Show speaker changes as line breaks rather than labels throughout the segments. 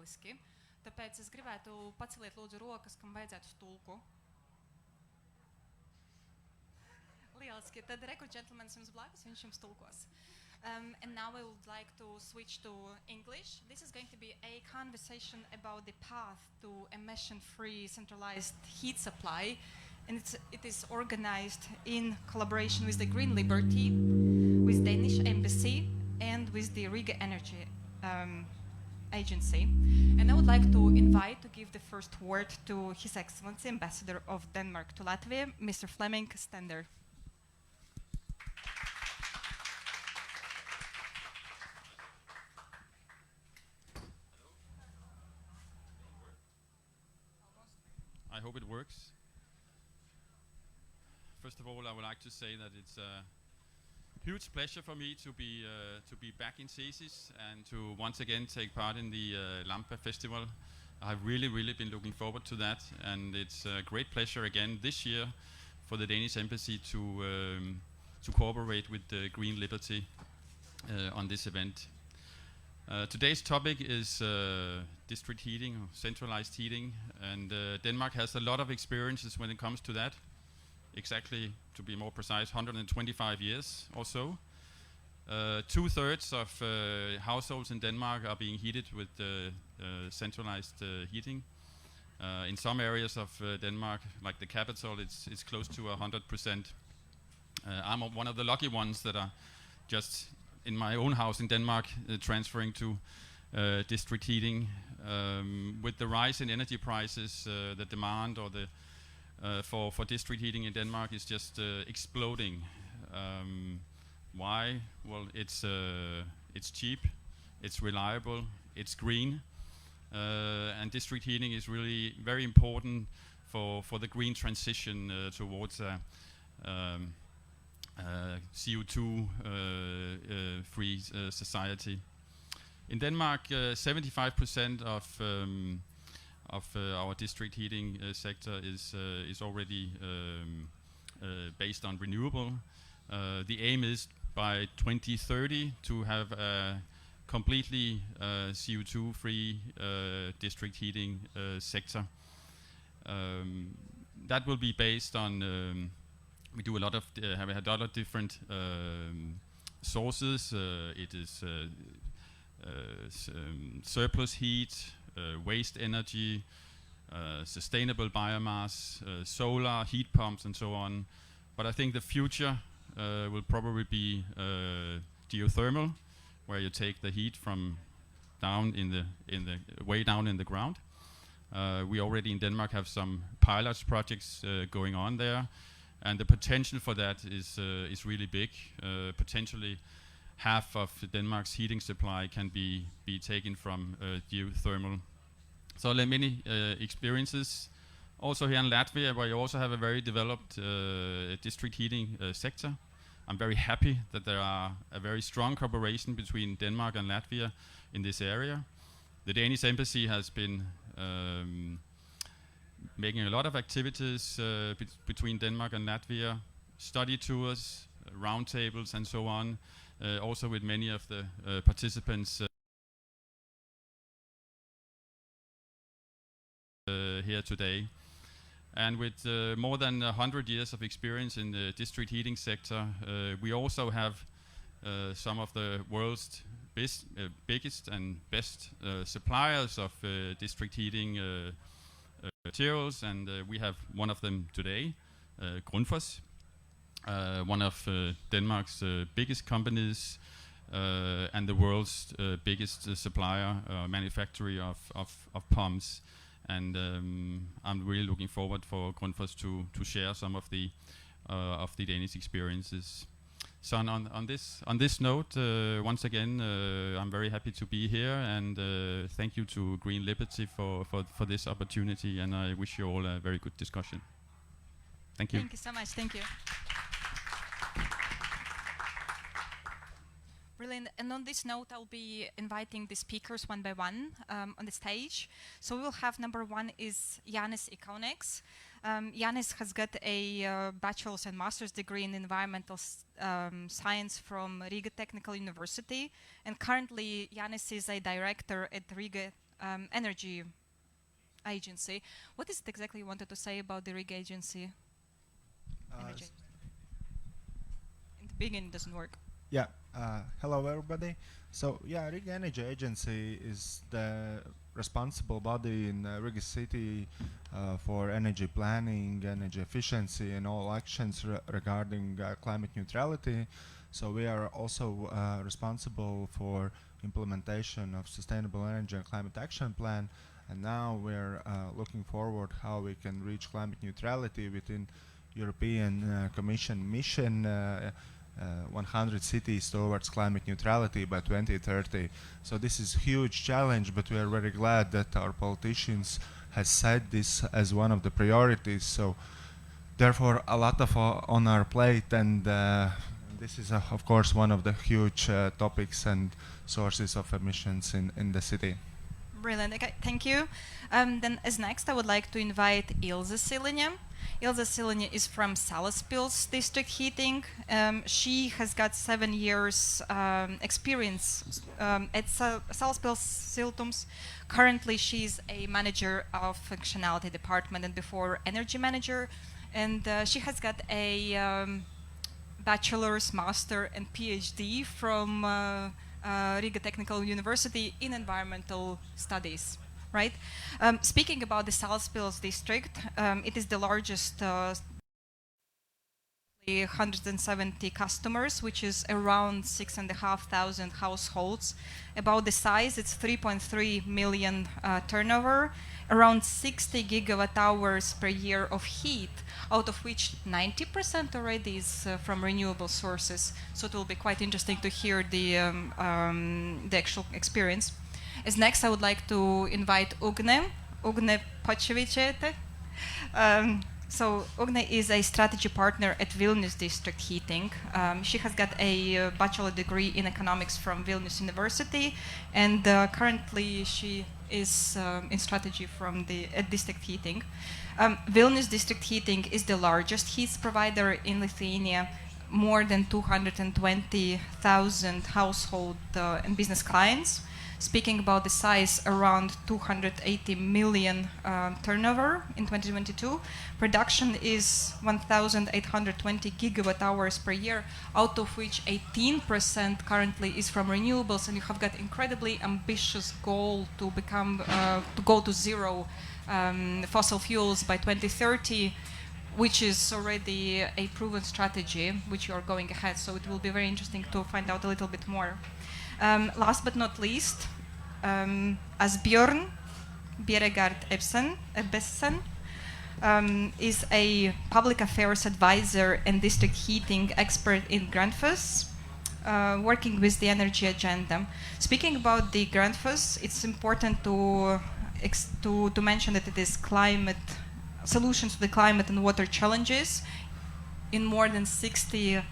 angliski, tāpēc es gribētu paceliet lūdzu rokas, kam vajadzētu tulku. Lieliski, tad reku gentlemans jums blakus, viņš jums tulkos. And now I would like to switch to English. This is going to be a conversation about the path to emission-free centralized heat supply. And it is organized in collaboration with the Green Liberty, with Danish Embassy, and with the Riga Energy Agency. And I would like to invite to give the first word to His Excellency, Ambassador of Denmark to Latvia, Mr. Flemming Stender.
I hope it works. First of all, I would like to say that it's a huge pleasure for me to be back in Cesis and to once again take part in the Lampa Festival. I've really been looking forward to that, and it's a great pleasure again this year for the Danish Embassy to cooperate with the Green Liberty on this event. Today's topic is district heating, or centralized heating, and Denmark has a lot of experiences when it comes to that. Exactly, to be more precise, 125 years or so. 2/3 of households in Denmark are being heated with centralized heating. In some areas of Denmark, like the capital, it's close to 100%. I'm one of the lucky ones that are just in my own house in Denmark, transferring to district heating. With the rise in energy prices, the demand or the for district heating in Denmark is just exploding. Why? Well, it's cheap, it's reliable, it's green, and district heating is really very important for the green transition towards CO2 free society. In Denmark, 75% of our district heating sector is already based on renewable. The aim is by 2030 to have a completely CO2 free district heating sector. That will be based on we do a lot of have had a lot of different sources. It is surplus heat, waste energy, sustainable biomass, solar, heat pumps, and so on. But I think the future will probably be geothermal, where you take the heat from down way down in the ground. We already in Denmark have some pilot projects going on there, and the potential for that is really big. Potentially, half of Denmark's heating supply can be taken from geothermal. So there are many experiences. Also here in Latvia, where you also have a very developed district heating sector. I'm very happy that there are a very strong cooperation between Denmark and Latvia in this area. The Danish Embassy has been making a lot of activities between Denmark and Latvia, study tours, roundtables, and so on. Also with many of the participants here today. And with more than 100 years of experience in the district heating sector, we also have some of the world's biggest and best suppliers of district heating materials, and we have one of them today, Grundfos, one of Denmark's biggest companies and the world's biggest supplier, manufacturer of pumps. And I'm really looking forward for Grundfos to share some of the Danish experiences. So on this note, once again, I'm very happy to be here, and thank you to Green Liberty for this opportunity, and I wish you all a very good discussion. Thank you.
Thank you so much. Thank you. Brilliant. And on this note, I'll be inviting the speakers one by one on the stage. So we will have number one is Jānis Ikaunieks. Jānis has got a bachelor's and master's degree in environmental science from Riga Technical University. And currently, Jānis is a director at Riga energy agency. What is it exactly you wanted to say about the RIG agency? Energy. In the beginning, it doesn't work.
Yeah. Hello, everybody. So, yeah, Riga Energy Agency is the responsible body in Riga City for energy planning, energy efficiency, and all actions regarding climate neutrality. So we are also responsible for implementation of sustainable energy and climate action plan. And now we're looking forward how we can reach climate neutrality within European Commission mission 100 cities towards climate neutrality by 2030. So this is a huge challenge, but we are very glad that our politicians has set this as one of the priorities. So therefore a lot of on our plate, and this is of course one of the huge topics and sources of emissions in the city.
Brilliant. Okay, thank you. Then as next, I would like to invite Ilse Siliņa. Ilse Siliņa is from Salaspils district heating. She has got 7 years experience at Salaspils Siltums. Currently, she's a manager of functionality department and before energy manager. And she has got a bachelor's, master, and PhD from Riga Technical University in environmental studies. Right. Speaking about the Salaspils district, it is the largest 170 customers, which is around 6,500 households. About the size, it's 3.3 million turnover, around 60 gigawatt hours per year of heat, out of which 90% already is from renewable sources. So it will be quite interesting to hear the actual experience. As next, I would like to invite Ugne Pačevičiūtė. So Ugne is a strategy partner at Vilnius District Heating. She has got a bachelor degree in economics from Vilnius University, and currently she is in strategy from at District Heating. Vilnius District Heating is the largest heat provider in Lithuania, more than 220,000 household and business clients. Speaking about the size, around 280 million turnover in 2022. Production is 1,820 gigawatt hours per year, out of which 18% currently is from renewables, and you have got incredibly ambitious goal to become to go to zero fossil fuels by 2030, which is already a proven strategy which you are going ahead. So it will be very interesting to find out a little bit more. Last but not least, Asbjørn Bjerregaard Ebbesen is a public affairs advisor and district heating expert in Grundfos, working with the energy agenda. Speaking about the Grundfos, it's important to mention that it is climate solutions to the climate and water challenges in more than 60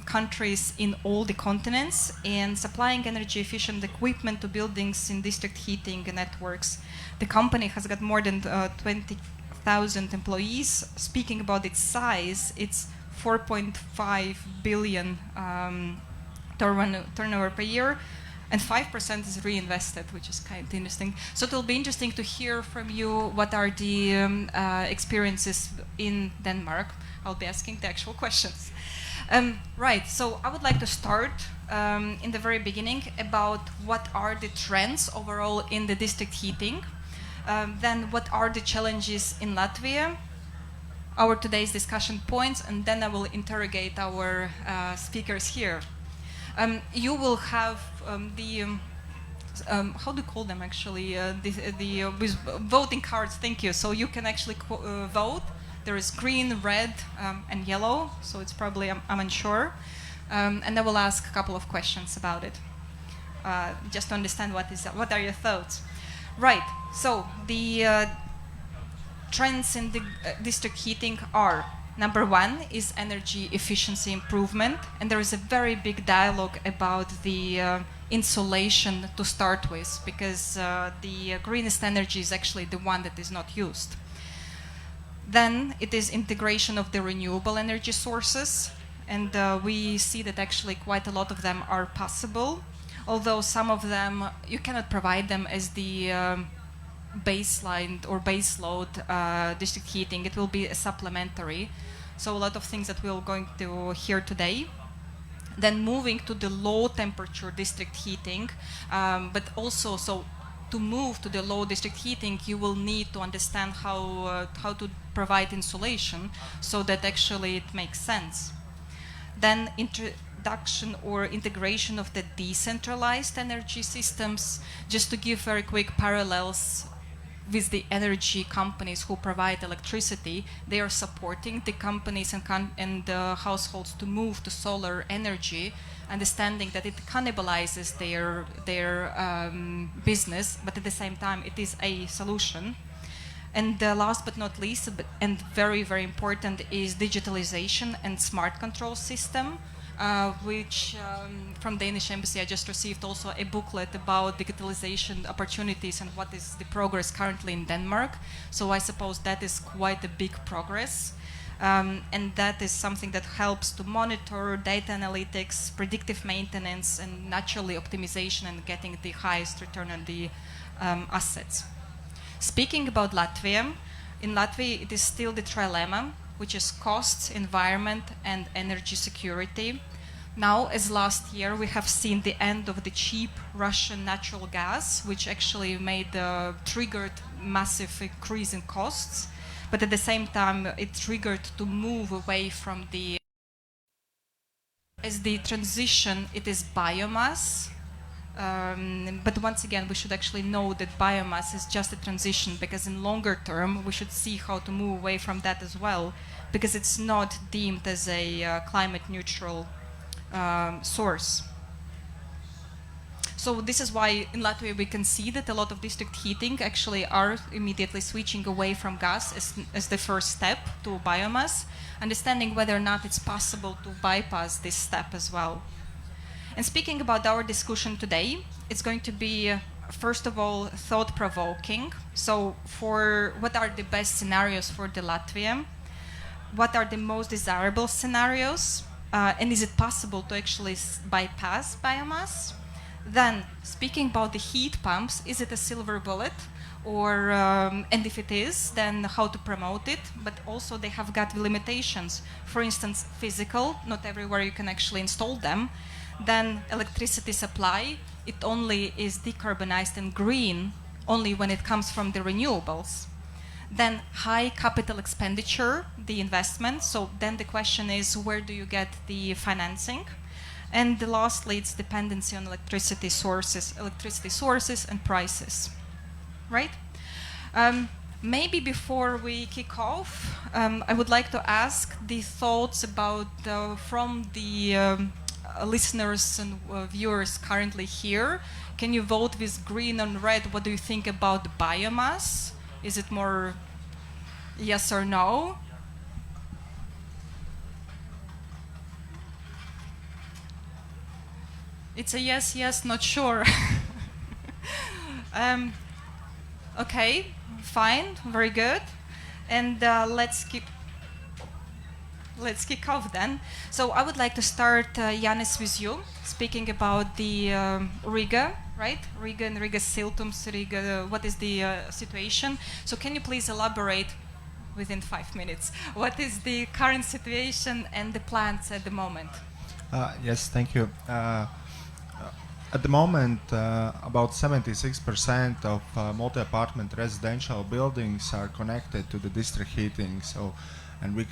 countries in all the continents, and supplying energy efficient equipment to buildings in district heating networks. The company has got more than 20,000 employees. Speaking about its size, it's 4.5 billion turnover per year, and 5% is reinvested, which is kind of interesting. So it will be interesting to hear from you what are the experiences in Denmark. I'll be asking the actual questions. Right, so I would like to start in the very beginning about what are the trends overall in the district heating, then what are the challenges in Latvia, our today's discussion points, and then I will interrogate our speakers here. You will have how do you call them actually, with voting cards, thank you, so you can actually vote. There is green, red, and yellow, so it's probably, I'm unsure. And I will ask a couple of questions about it, just to understand what are your thoughts. Right, so the trends in the district heating are, number one is energy efficiency improvement, and there is a very big dialogue about the insulation to start with, because the greenest energy is actually the one that is not used. Then it is integration of the renewable energy sources, and we see that actually quite a lot of them are possible. although some of them you cannot provide them as the baseline or baseload district heating. It will be a supplementary. So a lot of things that we're going to hear today. Then moving to the low temperature district heating, but also to move to the low district heating, you will need to understand how to provide insulation so that actually it makes sense. Then introduction or integration of the decentralized energy systems, just to give very quick parallels with the energy companies who provide electricity. They are supporting the companies and the households to move to solar energy, understanding that it cannibalizes their business, but at the same time it is a solution. And last but not least, and very, very important, is digitalization and smart control system, which from the Danish Embassy I just received also a booklet about digitalization opportunities and what is the progress currently in Denmark. So I suppose that is quite a big progress. And that is something that helps to monitor data analytics, predictive maintenance, and naturally optimization and getting the highest return on the assets. Speaking about Latvia, in Latvia it is still the trilemma, which is costs, environment, and energy security. Now, as last year, we have seen the end of the cheap Russian natural gas, which actually triggered massive increase in costs. But at the same time, it triggered to move away from as the transition, it is biomass. But once again, we should actually know that biomass is just a transition, because in longer term, we should see how to move away from that as well, because it's not deemed as a climate neutral source. So this is why in Latvia we can see that a lot of district heating actually are immediately switching away from gas as the first step to biomass, understanding whether or not it's possible to bypass this step as well. And speaking about our discussion today, it's going to be, first of all, thought-provoking. So for what are the best scenarios for the Latvia? What are the most desirable scenarios? And is it possible to actually bypass biomass? Then, speaking about the heat pumps, is it a silver bullet? Or, and if it is, then how to promote it? But also they have got limitations. For instance, physical, not everywhere you can actually install them. Then electricity supply, it only is decarbonized and green only when it comes from the renewables. Then high capital expenditure, the investment. So then the question is, where do you get the financing? And lastly, it's dependency on electricity sources and prices, right? Maybe before we kick off, I would like to ask the thoughts about from the listeners and viewers currently here. Can you vote with green and red? What do you think about biomass? Is it more yes or no? It's a yes, yes, not sure. Okay, fine, very good. And let's kick off then. So I would like to start, Yanis, with you, speaking about the Riga, right? Riga and Riga Siltums, Riga, what is the situation? So can you please elaborate within 5 minutes? What is the current situation and the plans at the moment?
Yes, thank you. At the moment, about 76% of multi-apartment residential buildings are connected to the district heating. So, and we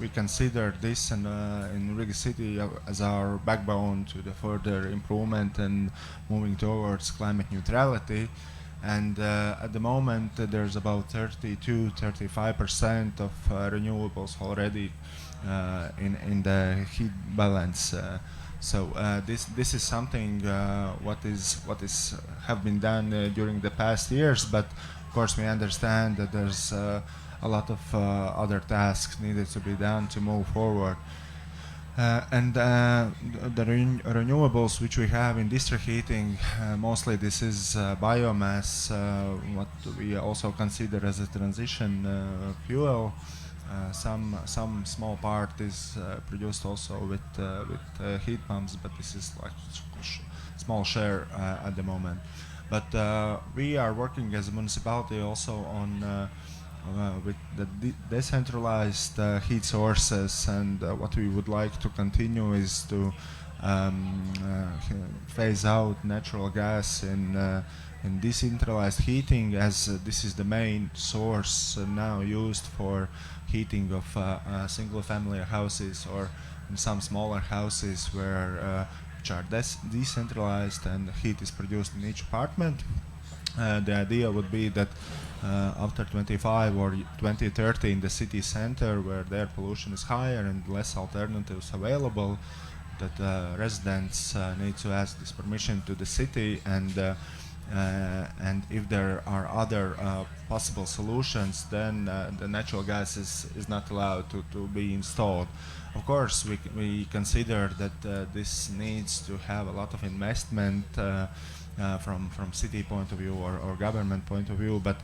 consider this in Riga City as our backbone to the further improvement and moving towards climate neutrality. And at the moment, there's about 32-35% of renewables already in the heat balance. So this is something what have been done during the past years, but of course we understand that there's a lot of other tasks needed to be done to move forward. And the renewables which we have in district heating, mostly this is biomass, what we also consider as a transition fuel. Some small part is produced also with heat pumps, but this is like small share at the moment. But we are working as a municipality also on with the decentralized heat sources, and what we would like to continue is to phase out natural gas in decentralized heating, as this is the main source now used for heating of single-family houses, or in some smaller houses where which are decentralized and heat is produced in each apartment. The idea would be that after 25 or 2030 in the city center, where the air pollution is higher and less alternatives available, that residents need to ask this permission to the city, and if there are other possible solutions, then the natural gas is not allowed to be installed. Of course, we consider that this needs to have a lot of investment from city point of view or government point of view, but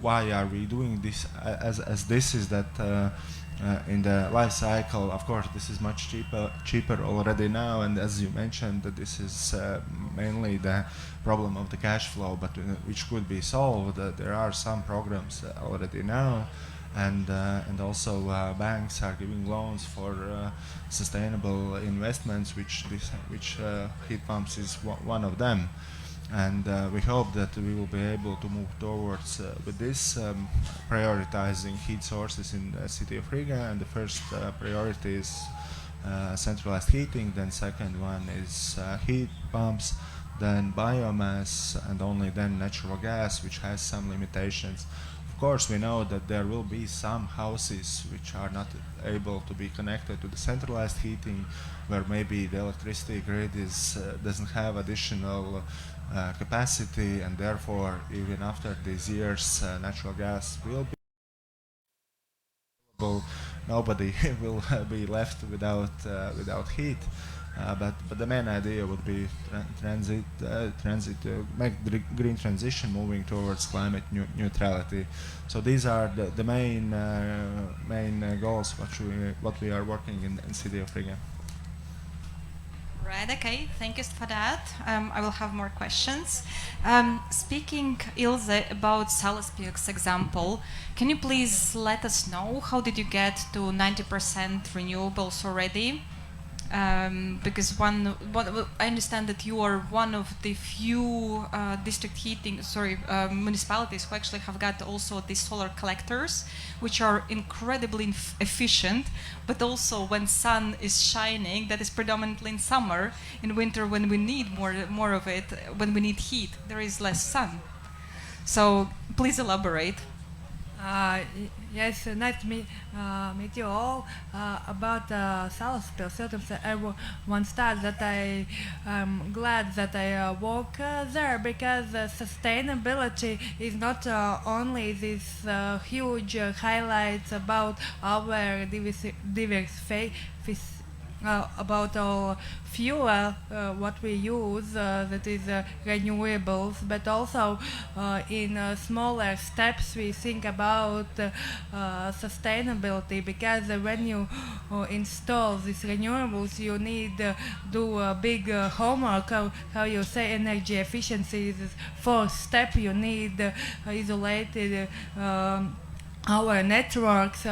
why are we doing this as this is that in the life cycle, of course, this is much cheaper already now, and as you mentioned, that this is mainly the problem of the cash flow, but which could be solved. There are some programs already now, and also banks are giving loans for sustainable investments, which heat pumps is one of them. And we hope that we will be able to move towards with this prioritizing heat sources in the city of Riga. And the first priority is centralized heating, then second one is heat pumps, then biomass, and only then natural gas, which has some limitations. Of course, we know that there will be some houses which are not able to be connected to the centralized heating, where maybe the electricity grid doesn't have additional capacity, and therefore, even after these years, natural gas will be available. Nobody will be left without heat. But the main idea would be transit to make the green transition, moving towards climate neutrality. So these are the main goals what we are working in city of Riga.
Right, okay, thank you for that. I will have more questions. Speaking, Ilse, about Salaspils example, can you please let us know how did you get to 90% renewables already? Because I understand that you are one of the few municipalities who actually have got also these solar collectors, which are incredibly efficient, but also when sun is shining, that is predominantly in summer. In winter, when we need more of it, when we need heat, there is less sun. So please elaborate.
Yes, nice to meet you all. About Salaspils, I want to start that I am glad that I work there, because sustainability is not only this huge highlights about our about our fuel, what we use, that is renewables, but also in smaller steps we think about sustainability, because when you install these renewables, you need do a big homework, how you say energy efficiency is the first step. You need isolated our networks. We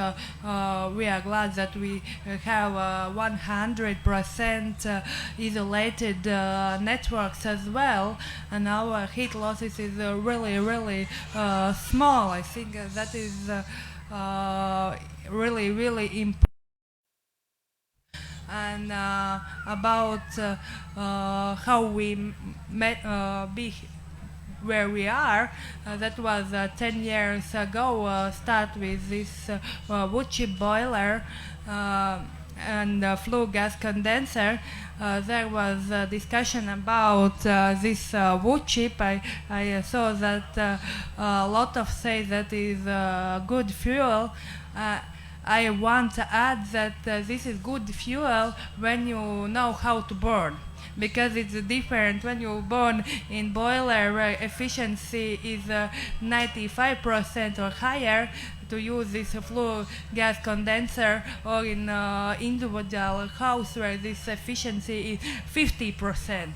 are glad that we have 100% isolated networks as well, and our heat losses is really small. I think that is really important. And about how we be where we are, that was 10 years ago, start with this wood chip boiler and flue gas condenser. There was a discussion about this wood chip. I saw that a lot of say that is good fuel. I want to add that this is good fuel when you know how to burn. because it's different when you burn in boiler where efficiency is 95% or higher, to use this flue gas condenser, or in individual house where this efficiency is 50%.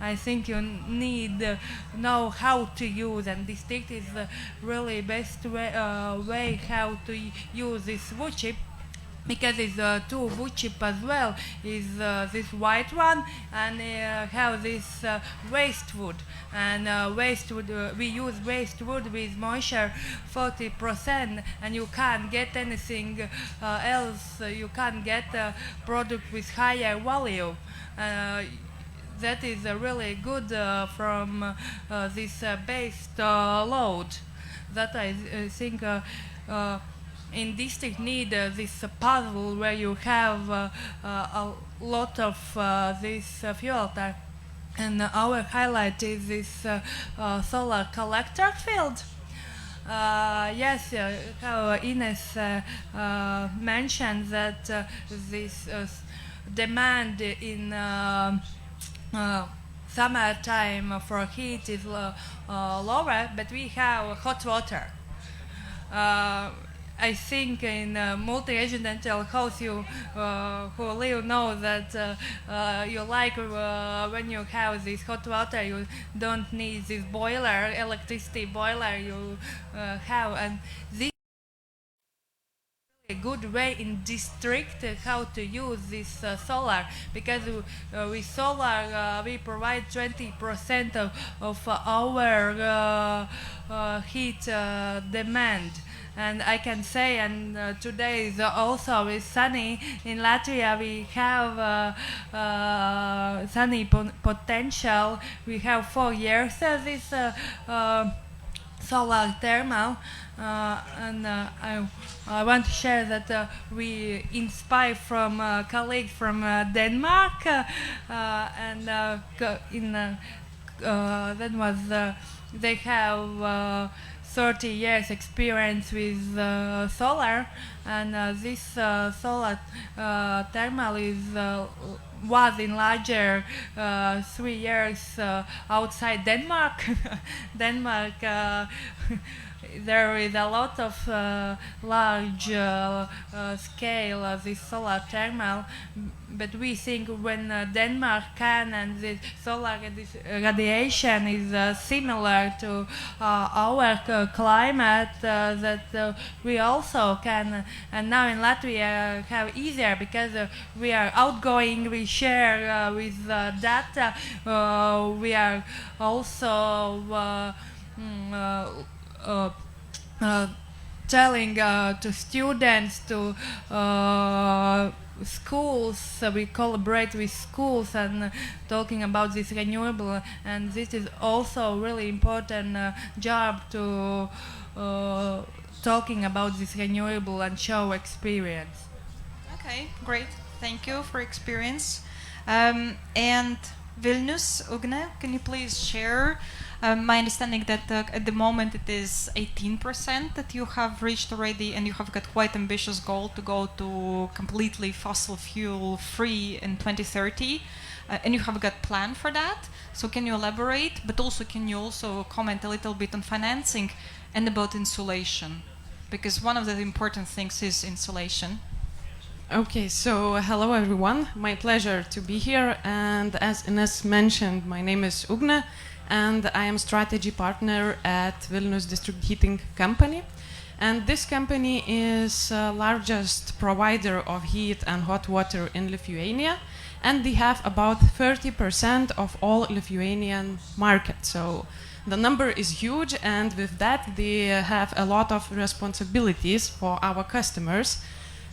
I think you need know how to use, and district is really best way how to use this wood chip, because it's two wood chip as well. Is this white one, and have this waste wood. And waste wood, we use waste wood with moisture 40%, and you can't get anything else. You can't get a product with higher value. That is really good from this based load. That I think in district need this puzzle where you have a lot of this fuel type. And our highlight is this solar collector field. Yes, how Ines mentioned that this demand in summertime for heat is lower, but we have hot water. I think in multi-residential house, you who live know that you like when you have this hot water, you don't need this boiler, electricity boiler you have, and this a good way in district how to use this solar, because with solar we provide 20% of our heat demand. And I can say, and today is also is sunny in Latvia. We have sunny potential. We have 4 years this solar thermal, and I want to share that we inspired from colleagues from Denmark, and in that was they have 30 years experience with solar, and this solar thermal is was in larger 3 years outside Denmark. Denmark there is a lot of large scale this solar thermal, but we think when Denmark can, and the solar radiation is similar to our climate, that we also can. And now in Latvia have easier, because we are outgoing, we share with data, we are also telling to students, to schools, we collaborate with schools and talking about this renewable, and this is also really important job to talking about this renewable and show experience.
Okay, great. Thank you for experience. And Vilnius, Ugne, can you please share? My understanding that at the moment it is 18% that you have reached already, and you have got quite ambitious goal to go to completely fossil fuel free in 2030, and you have got plan for that. So can you elaborate? But also, can you also comment a little bit on financing and about insulation? Because one of the important things is insulation.
Okay, so hello everyone. My pleasure to be here. And as Ines mentioned, my name is Ugne, and I am strategy partner at Vilnius District Heating Company. And this company is the largest provider of heat and hot water in Lithuania, and they have about 30% of all Lithuanian market. So the number is huge, and with that they have a lot of responsibilities for our customers.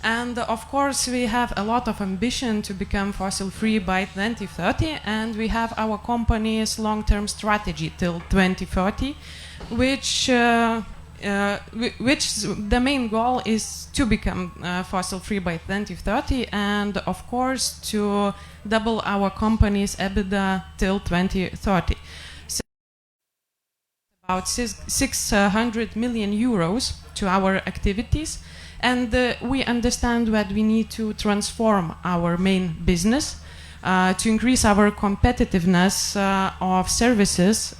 And of course we have a lot of ambition to become fossil free by 2030, and we have our company's long-term strategy till 2030, which the main goal is to become fossil free by 2030, and of course to double our company's EBITDA till 2030. So about 600 million euros to our activities. And we understand that we need to transform our main business to increase our competitiveness of services,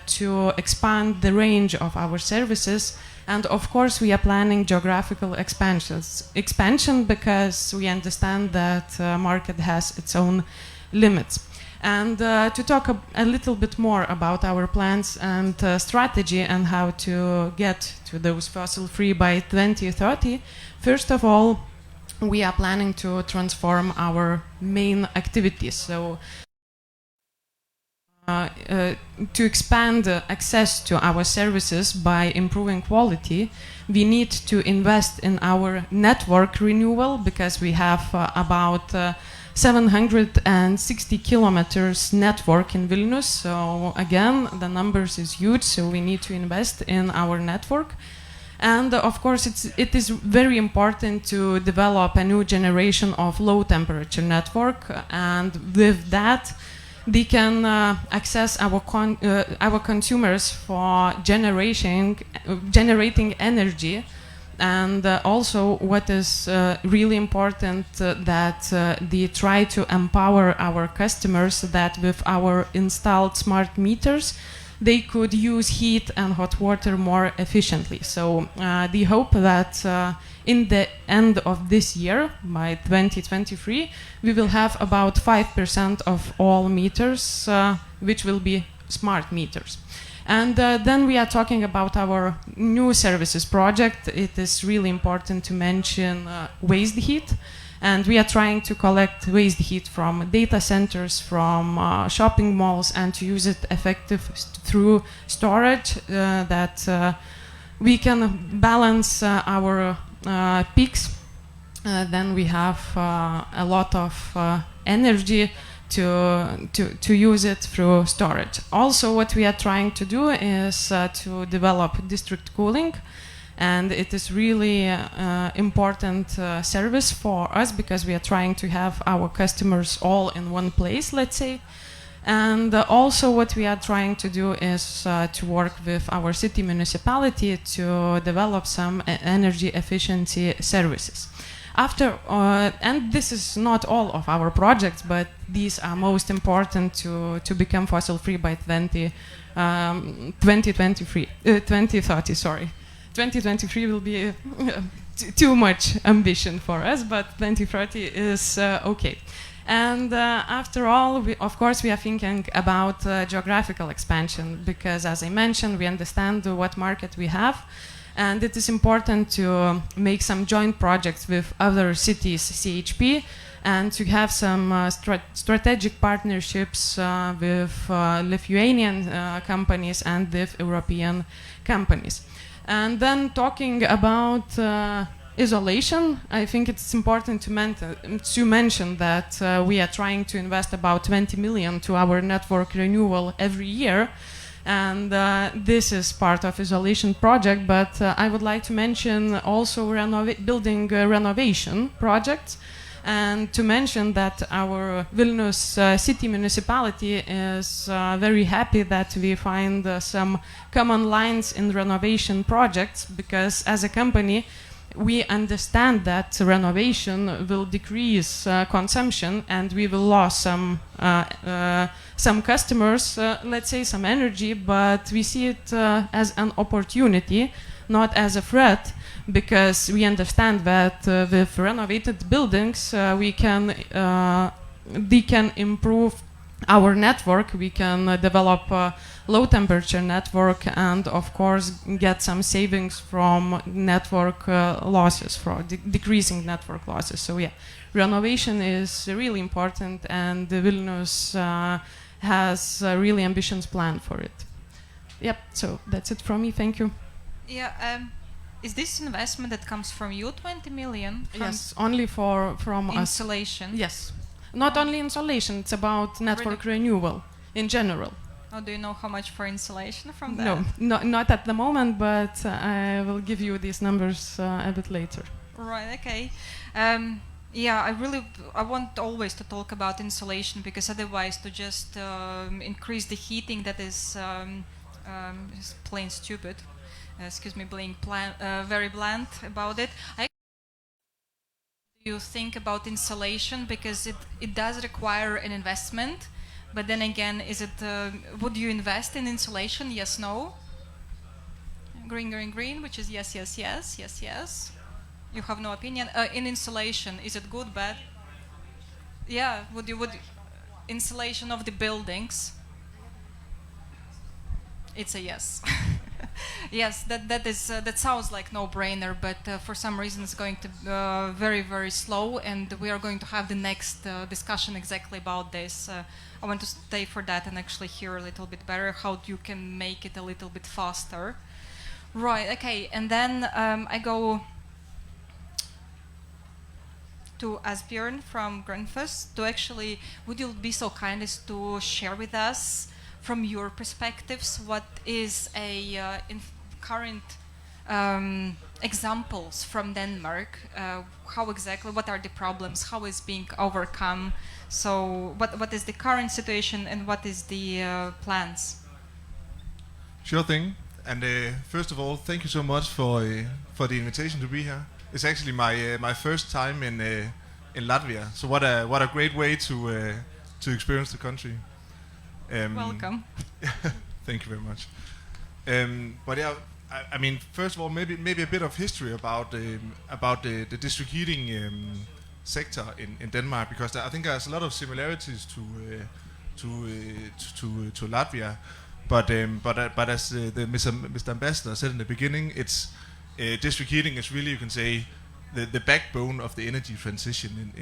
to expand the range of our services, and of course we are planning geographical expansion because we understand that market has its own limits. And to talk a little bit more about our plans and strategy and how to get to those fossil-free by 2030, first of all, we are planning to transform our main activities. So to expand access to our services by improving quality, we need to invest in our network renewal because we have about 760 kilometers network in Vilnius. So again, the numbers is huge, so we need to invest in our network. And of course, it is very important to develop a new generation of low temperature network, and with that, they can access our consumers for generating energy. And also, what is really important, that they try to empower our customers that with our installed smart meters, they could use heat and hot water more efficiently. So they hope that in the end of this year, by 2023, we will have about 5% of all meters which will be smart meters. And then we are talking about our new services project. It is really important to mention waste heat. And we are trying to collect waste heat from data centers, from shopping malls, and to use it effective through storage that we can balance our peaks. Then we have a lot of energy to use it through storage. Also, what we are trying to do is to develop district cooling, and it is really important service for us because we are trying to have our customers all in one place, let's say. And also what we are trying to do is to work with our city municipality to develop some energy efficiency services. After, and this is not all of our projects, but these are most important to become fossil-free by 2030, sorry. 2023 will be too much ambition for us, but 2030 is okay. And after all, of course, we are thinking about geographical expansion because, as I mentioned, we understand what market we have. And it is important to make some joint projects with other cities, CHP, and to have some strategic partnerships with Lithuanian companies and with European companies. And then talking about isolation, I think it's important to mention that we are trying to invest about 20 million to our network renewal every year. And this is part of isolation project, but I would like to mention also building renovation projects, and to mention that our Vilnius city municipality is very happy that we find some common lines in renovation projects, because as a company we understand that renovation will decrease consumption and we will lose some customers, let's say some energy, but we see it as an opportunity, not as a threat, because we understand that with renovated buildings they can improve our network, we can develop a low temperature network, and of course get some savings from network losses, from decreasing network losses. So yeah, renovation is really important, and Vilnius has a really ambitious plan for it. Yep, so that's it from me, thank you.
Yeah, is this investment that comes from you, 20 million?
Yes, only from us.
Installation?
Yes. Not only insulation, it's about network renewal in general.
Oh, do you know how much for insulation from that?
No, not at the moment, but I will give you these numbers a bit later.
Right, okay. Yeah, I want always to talk about insulation, because otherwise to just increase the heating, that is plain stupid. Excuse me, being very blunt about it. you think about insulation? Because it does require an investment, but then again, would you invest in insulation? Yes, no? Green, green, green, which is yes, yes, yes, yes, yes. You have no opinion. In insulation, is it good, bad? Yeah, would insulation of the buildings? It's a yes. Yes, that sounds like no-brainer, but for some reason it's going to very, very slow, and we are going to have the next discussion exactly about this. I want to stay for that and actually hear a little bit better how you can make it a little bit faster. Right, okay, and then I go to Asbjørn from Grønnfest to actually, would you be so kind as to share with us from your perspectives what is in current examples from Denmark, what are the problems, how is being overcome, so what is the current situation and what is the plans?
Sure thing. And first of all, thank you so much for the invitation to be here. It's actually my first time in Latvia. So what a great way to experience the country.
Welcome.
Thank you very much. But yeah, I mean, first of all, maybe a bit of history about the district heating sector in Denmark, because I think there's a lot of similarities to Latvia. But as Mr. Ambassador said in the beginning, it's district heating is really, you can say, the backbone of the energy transition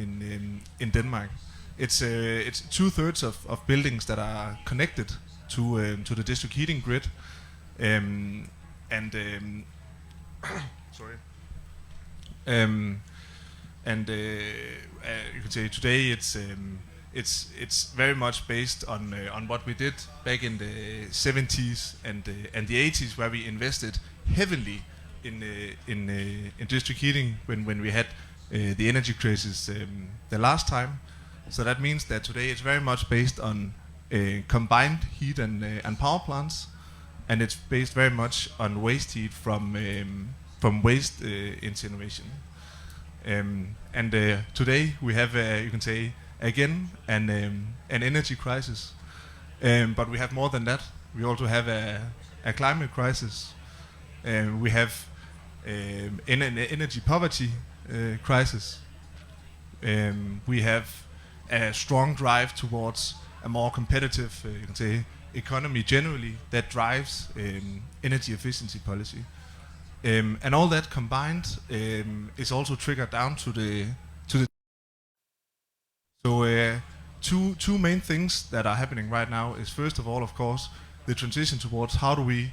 in Denmark. It's 2/3 of buildings that are connected to the district heating grid, sorry, you can say today it's very much based on what we did back in the 70s and the 80s, where we invested heavily in district heating when we had the energy crisis the last time. So that means that today it's very much based on combined heat and power plants, and it's based very much on waste heat from waste incineration. And today we have, you can say, again an energy crisis, but we have more than that. We also have a climate crisis. We have an energy poverty crisis. We have a strong drive towards a more competitive, you can say, economy generally that drives energy efficiency policy. And all that combined is also triggered down to the. So two main things that are happening right now is, first of all, of course, the transition towards how do we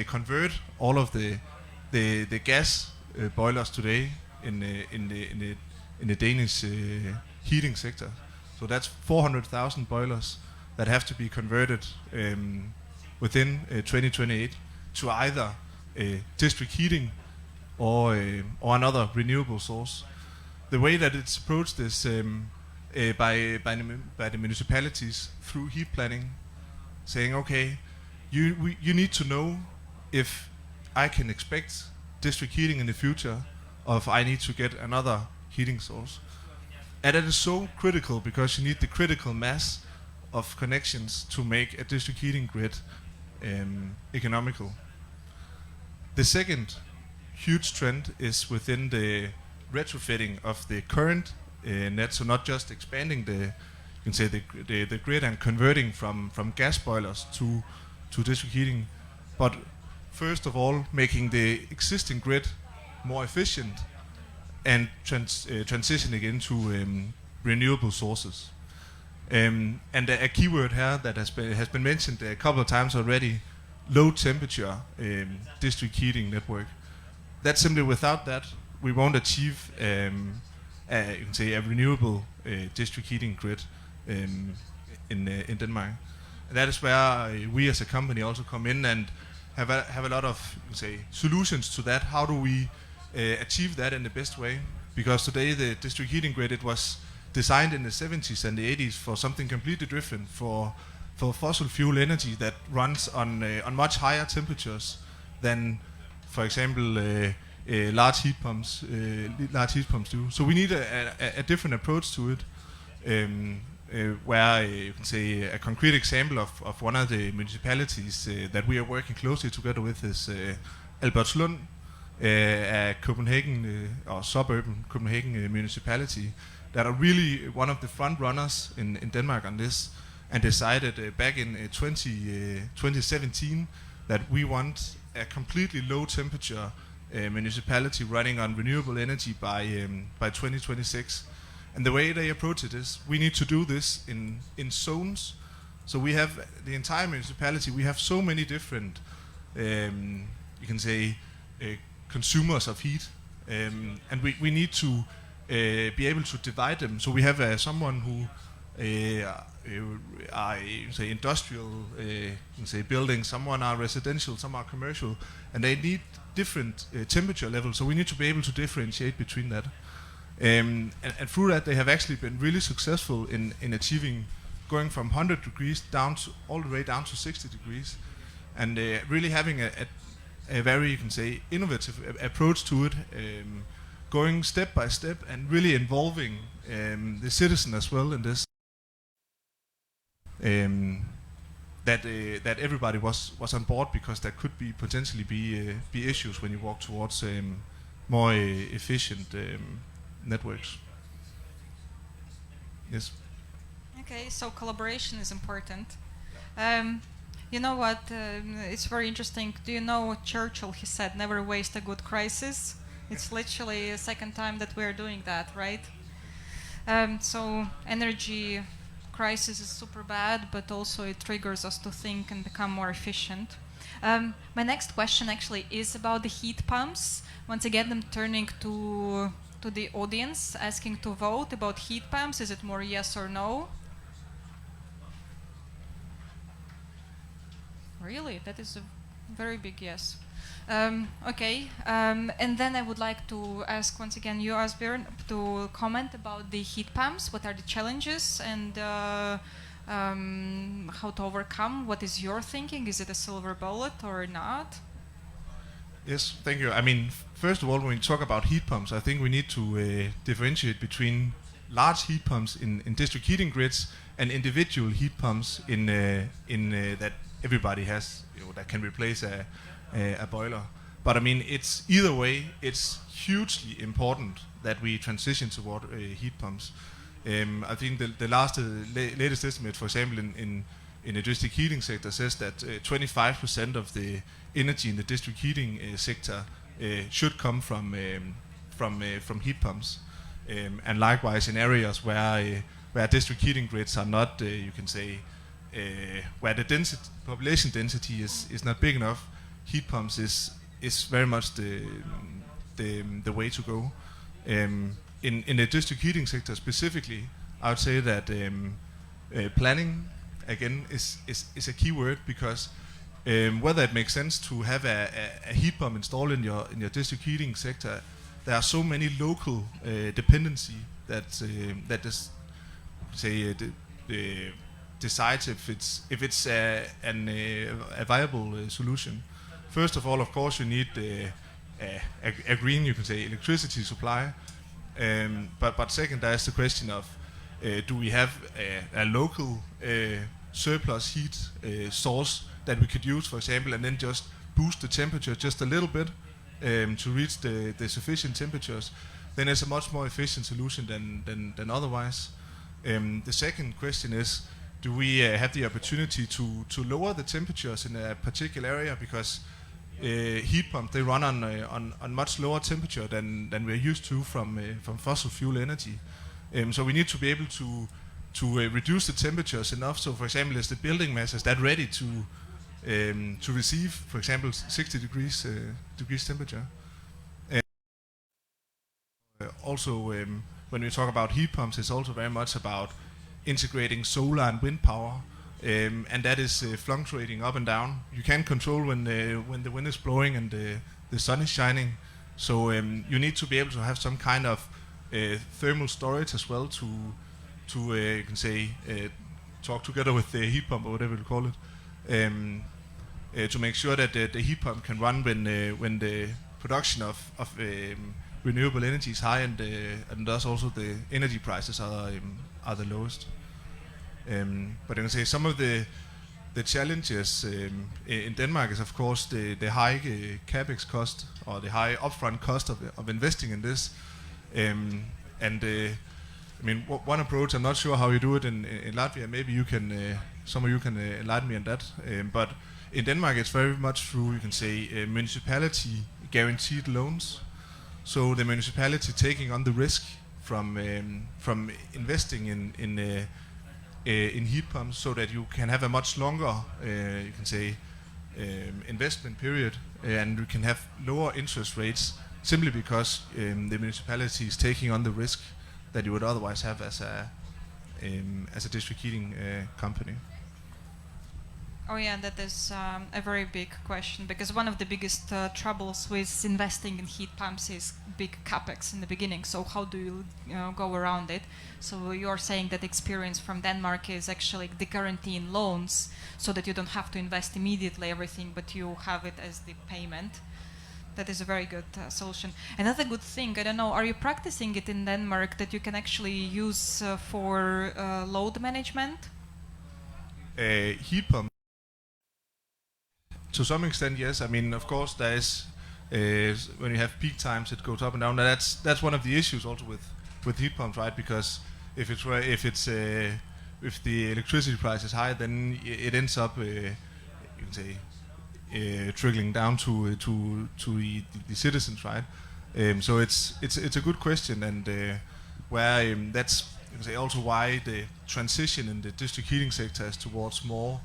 convert all of the gas boilers today in the Danish heating sector. So that's 400,000 boilers that have to be converted within 2028 to either district heating or another renewable source. The way that it's approached is by the municipalities through heat planning, saying, okay, you need to know if I can expect district heating in the future, or if I need to get another heating source. And that is so critical, because you need the critical mass of connections to make a district heating grid economical. The second huge trend is within the retrofitting of the current net, so not just expanding the grid and converting from gas boilers to district heating, but first of all making the existing grid more efficient and transitioning into renewable sources. And a keyword here that has been mentioned a couple of times already: low temperature district heating network. That simply, without that, we won't achieve you can say a renewable district heating grid in Denmark. And that is where we as a company also come in and have a lot of, you can say, solutions to that. How do we achieve that in the best way? Because today the district heating grid, it was designed in the 70s and the 80s for something completely different, for fossil fuel energy that runs on much higher temperatures than, for example, large heat pumps do. So we need a different approach to it. Where you can say a concrete example of one of the municipalities that we are working closely together with is Albertslund, a Copenhagen or suburban Copenhagen municipality that are really one of the front runners in Denmark on this, and decided back in 2017 that we want a completely low temperature municipality running on renewable energy by 2026. And the way they approach it is, we need to do this in zones. So we have the entire municipality, we have so many different, you can say, consumers of heat. And we need to be able to divide them. So we have someone who are say industrial, you can say buildings, someone are residential, some are commercial, and they need different temperature levels. So we need to be able to differentiate between that. And through that, they have actually been really successful in achieving going from 100 degrees down to all the way down to 60 degrees, and really having a very, you can say, innovative approach to it, going step by step and really involving the citizen as well in this. That everybody was on board, because there could be potentially be issues when you walk towards more efficient networks. Yes.
Okay, so collaboration is important. You know what? It's very interesting. Do you know what Churchill, he said, "Never waste a good crisis"? It's literally a second time that we're doing that, right? So energy crisis is super bad, but also it triggers us to think and become more efficient. My next question actually is about the heat pumps. Once again, I'm turning to the audience, asking to vote about heat pumps. Is it more yes or no? Really? That is a very big yes. Okay, and then I would like to ask once again you, Asbjørn, to comment about the heat pumps. What are the challenges and how to overcome? What is your thinking? Is it a silver bullet or not?
Yes, thank you. I mean, first of all, when we talk about heat pumps, I think we need to differentiate between large heat pumps in district heating grids and individual heat pumps in that everybody has, that can replace a boiler. But I mean, it's either way, it's hugely important that we transition toward heat pumps. I think the latest estimate, for example, in the district heating sector says that 25% of the energy in the district heating sector should come from heat pumps. And likewise, in areas where district heating grids are not, you can say, where the population density is not big enough, heat pumps is very much the way to go. In the district heating sector specifically, I would say that planning again is a key word, because whether it makes sense to have a heat pump installed in your district heating sector, there are so many local dependency that decides if it's a viable solution. First of all, of course, you need a green, you can say, electricity supply. But second, there's the question of do we have a local surplus heat source that we could use, for example, and then just boost the temperature just a little bit to reach the sufficient temperatures. Then it's a much more efficient solution than otherwise. The second question is, do we have the opportunity to lower the temperatures in a particular area, because heat pumps, they run on much lower temperature than we're used to from fossil fuel energy. So we need to be able to reduce the temperatures enough. So, for example, is the building mass, is that ready to receive, for example, 60 degrees temperature? Also, when we talk about heat pumps, it's also very much about integrating solar and wind power. And that is fluctuating up and down. You can't control when the wind is blowing and the sun is shining. So you need to be able to have some kind of thermal storage as well to you can say talk together with the heat pump or whatever you call it, to make sure that the heat pump can run when the production of renewable energy is high, and thus also the energy prices are the lowest. But I can say some of the challenges in Denmark is, of course, the high capex cost, or the high upfront cost of investing in this. I mean, one approach, I'm not sure how you do it in Latvia. Maybe you can, some of you can enlighten me on that. But in Denmark, it's very much through, you can say, municipality guaranteed loans. So the municipality taking on the risk from investing in heat pumps, so that you can have a much longer, you can say, investment period, and you can have lower interest rates simply because the municipality is taking on the risk that you would otherwise have as a district heating company.
Oh yeah, that is a very big question, because one of the biggest troubles with investing in heat pumps is big capex in the beginning. So how do you go around it? So you're saying that experience from Denmark is actually the guarantee in loans, so that you don't have to invest immediately everything, but you have it as the payment. That is a very good solution. Another good thing, I don't know, are you practicing it in Denmark that you can actually use for load management?
Heat pump. To some extent, yes. I mean, of course, there is when you have peak times, it goes up and down. That's one of the issues also with heat pumps, right? Because if the electricity price is high, then it ends up, you can say, trickling down to the citizens, right? So it's a good question, and where that's, you can say, also why the transition in the district heating sector is towards more.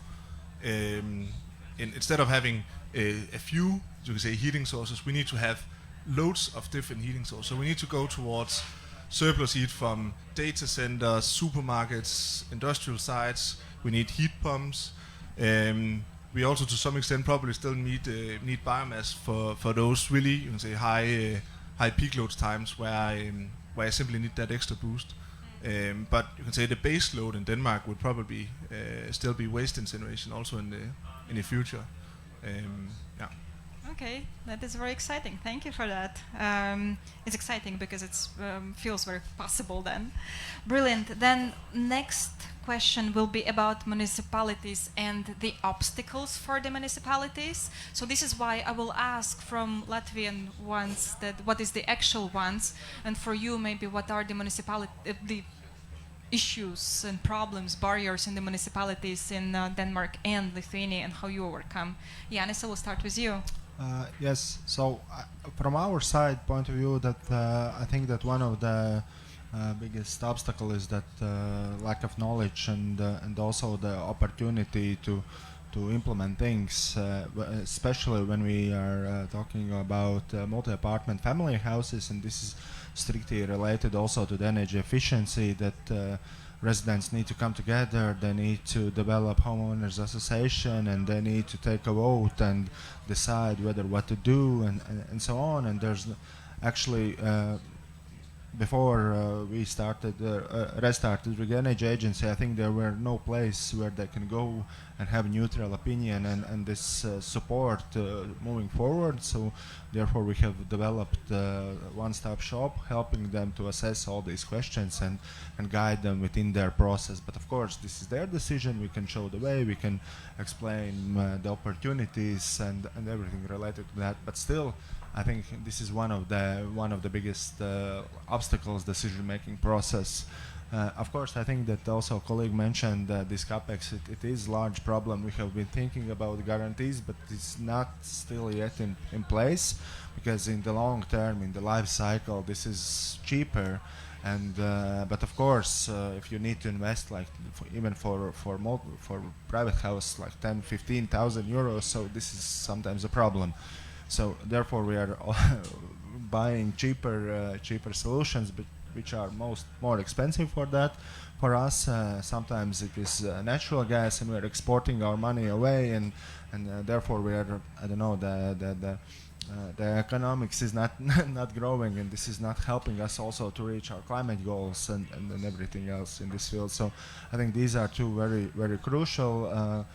Instead of having a few, you can say, heating sources, we need to have loads of different heating sources. So we need to go towards surplus heat from data centers, supermarkets, industrial sites. We need heat pumps. We also, to some extent, probably still need biomass for those really, you can say, high peak load times where I simply need that extra boost. But you can say the base load in Denmark would probably still be waste incineration also in the future. Yeah.
Okay, that is very exciting. Thank you for that. It's exciting because it feels very possible then. Brilliant. Then next question will be about municipalities and the obstacles for the municipalities. So this is why I will ask from Latvian ones that what is the actual ones, and for you maybe what are the issues and problems, barriers in the municipalities in Denmark and Lithuania, and how you overcome. Yanis, I will start with you.
Yes, so from our side point of view, that I think that one of the biggest obstacle is that lack of knowledge and also the opportunity to implement things, especially when we are talking about multi-apartment family houses, and this is strictly related also to the energy efficiency, that residents need to come together, they need to develop homeowners association, and they need to take a vote and decide whether what to do and so on. And there's actually before we restarted the energy agency, I think there were no place where they can go and have neutral opinion and this support moving forward. So therefore we have developed a one-stop shop, helping them to assess all these questions and guide them within their process. But of course this is their decision. We can show the way, we can explain the opportunities and everything related to that, but still I think this is one of the biggest obstacles decision-making process. Of course, I think that also a colleague mentioned this capex. It is a large problem. We have been thinking about guarantees, but it's not still yet in place, because in the long term, in the life cycle, this is cheaper. And but of course, if you need to invest, like even for private house, like 10,000-15,000 euros, so this is sometimes a problem. So therefore, we are buying cheaper solutions, but which are more expensive for that. For us, sometimes it is natural gas, and we are exporting our money away, and therefore we are, I don't know, the economics is not growing, and this is not helping us also to reach our climate goals and everything else in this field. So I think these are two very crucial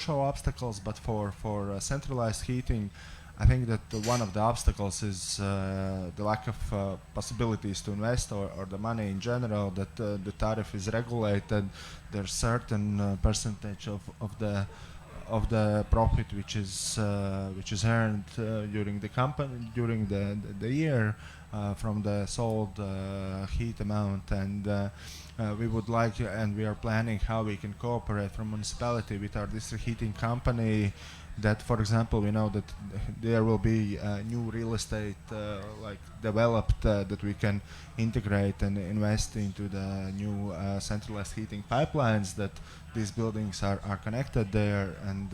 obstacles. But for centralized heating, I think that one of the obstacles is the lack of possibilities to invest, or the money in general, that the tariff is regulated. There's certain percentage of the profit which is earned during the year from the sold heat amount, and we would like, and we are planning how we can cooperate from municipality with our district heating company, that, for example, we know that there will be new real estate like developed that we can integrate and invest into the new centralized heating pipelines, that these buildings are connected there, and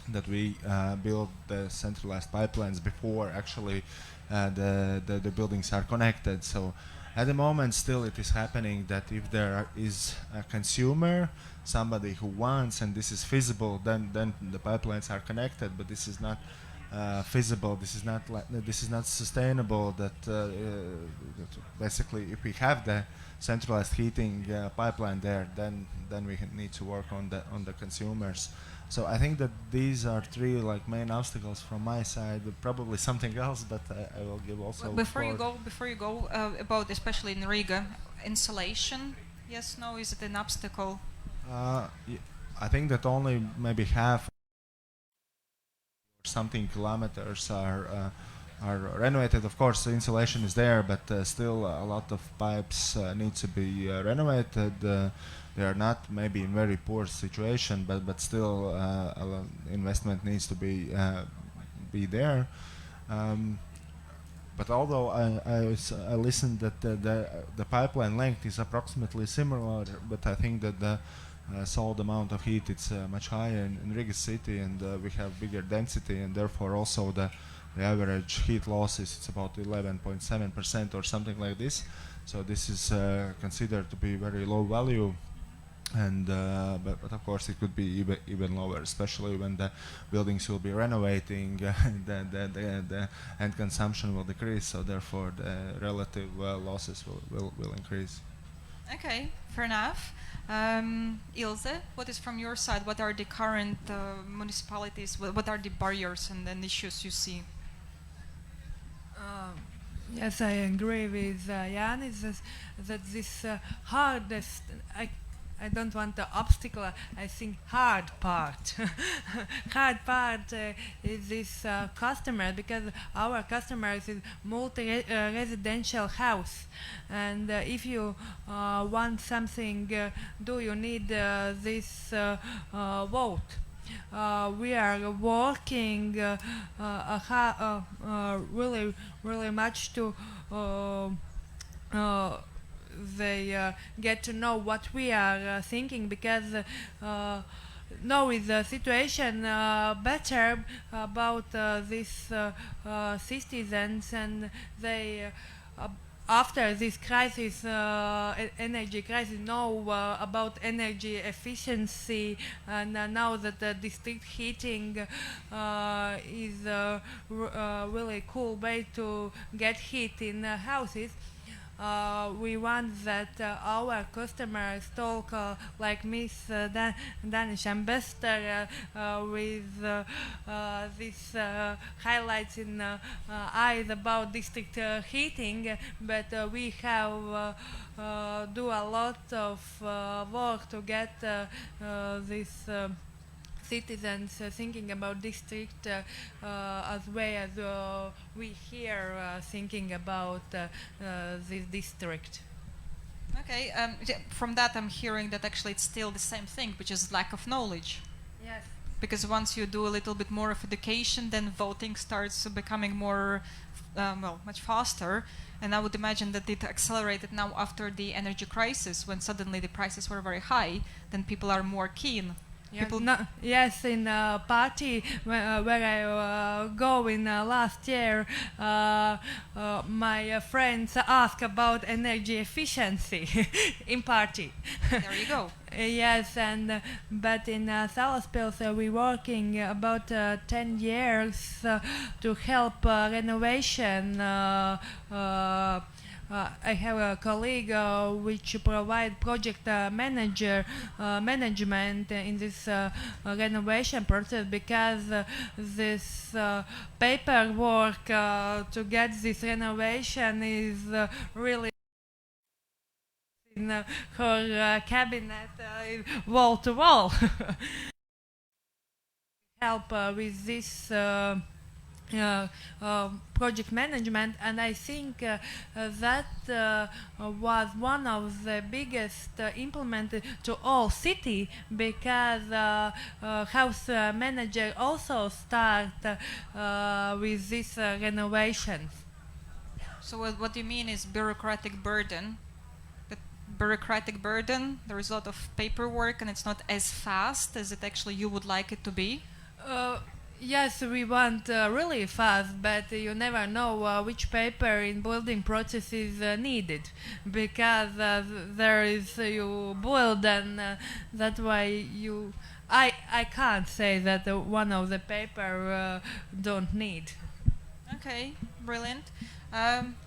that we build the centralized pipelines before actually the buildings are connected. So at the moment still it is happening that if there is a consumer, somebody who wants, and this is feasible, then the pipelines are connected, but this is not feasible, this is not sustainable, that basically if we have the centralized heating pipeline there, then we need to work on the consumers. So I think that these are three like main obstacles from my side. Probably something else, but I will give also.
Well, before you go, about especially in Riga, insulation. Yes, no, is it an obstacle?
I think that only maybe half or something kilometers are renovated. Of course, the insulation is there, but still a lot of pipes need to be renovated. They are not maybe in very poor situation, but still investment needs to be there. But although I listened that the pipeline length is approximately similar, but I think that the sold amount of heat it's much higher in Riga city, and we have bigger density, and therefore also the average heat losses, it's about 11.7% or something like this. So this is considered to be very low value, and but of course it could be even lower, especially when the buildings will be renovating. The end consumption will decrease, so therefore the relative losses will increase.
Okay, fair enough. Ilse, what is from your side? What are the current municipalities? What are the barriers and then issues you see?
Yes, I agree with Yanis that this hardest, I don't want the obstacle, I think hard part. Hard part is this customer, because our customers is multi-residential house, and if you want something, do you need this vote? We are working really much to they get to know what we are thinking, because now is the situation better about these citizens, and they after this crisis, energy crisis, know about energy efficiency, and now that the district heating is a really cool way to get heat in houses. We want that our customers talk like Miss Danish ambassador with this highlights in eyes about district heating, but we have do a lot of work to get this citizens thinking about district as well as we here thinking about this district.
Okay, from that I'm hearing that actually it's still the same thing, which is lack of knowledge.
Yes.
Because once you do a little bit more of education, then voting starts becoming more, much faster. And I would imagine that it accelerated now after the energy crisis, when suddenly the prices were very high, then people are more keen.
Yes, in a party where I go in last year, my friends ask about energy efficiency in party.
There you go.
Yes, and but in Salaspils we're working about 10 years to help renovation I have a colleague which provide project management in this renovation process, because this paperwork to get this renovation is really in her cabinet wall to wall. Help with this project management, and I think that was one of the biggest implemented to all city, because house manager also start with this renovations.
So what you mean is bureaucratic burden. But bureaucratic burden, there is a lot of paperwork and it's not as fast as it actually you would like it to be.
Yes, we want really fast, but you never know which paper in building process is needed, because there is you build, and that's why you. I can't say that one of the paper don't need.
Okay, brilliant.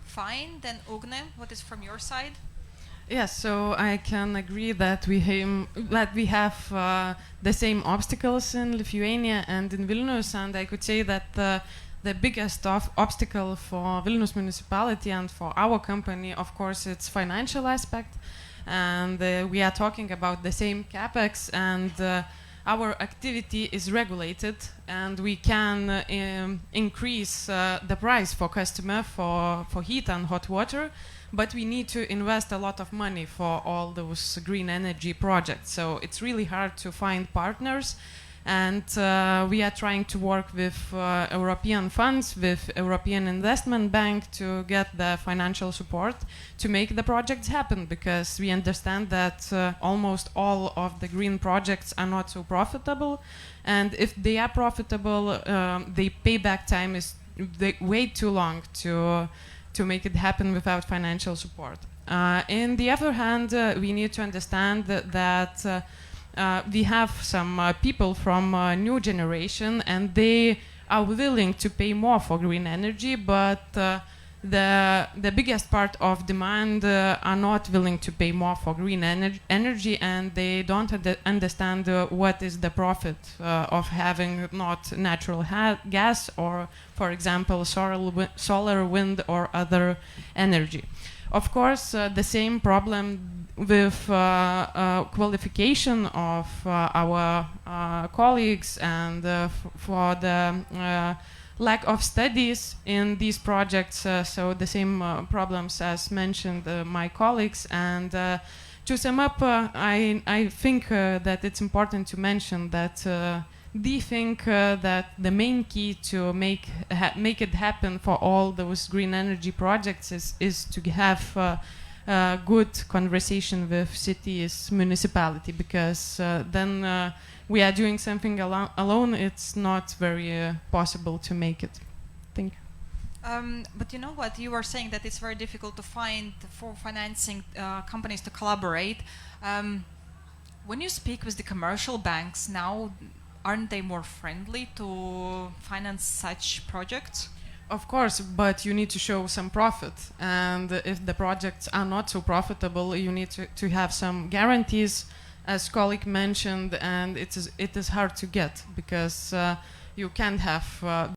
Fine, then Ugne, what is from your side?
Yes, so I can agree that we have the same obstacles in Lithuania and in Vilnius, and I could say that the biggest obstacle for Vilnius municipality and for our company, of course, it's financial aspect, and we are talking about the same capex, and our activity is regulated, and we can increase the price for customer for heat and hot water. But we need to invest a lot of money for all those green energy projects. So it's really hard to find partners. And we are trying to work with European funds, with European Investment Bank, to get the financial support to make the projects happen, because we understand that almost all of the green projects are not so profitable. And if they are profitable, the payback time is way too long to make it happen without financial support. On the other hand, we need to understand that we have some people from new generation, and they are willing to pay more for green energy, but the biggest part of demand are not willing to pay more for green energy, and they don't understand what is the profit of having not natural gas or, for example, solar, wind, or other energy. Of course, the same problem with qualification of our colleagues, and for the lack of studies in these projects, so the same problems as mentioned my colleagues. And to sum up, I think that it's important to mention that we think that the main key to make it happen for all those green energy projects is to have good conversation with cities, municipality, because then we are doing something alone, it's not very possible to make it. Thank you.
But you know what, you were saying that it's very difficult to find for financing companies to collaborate. When you speak with the commercial banks now, aren't they more friendly to finance such projects?
Of course, but you need to show some profit, and if the projects are not so profitable, you need to have some guarantees, as colleague mentioned, and it is hard to get, because you can't have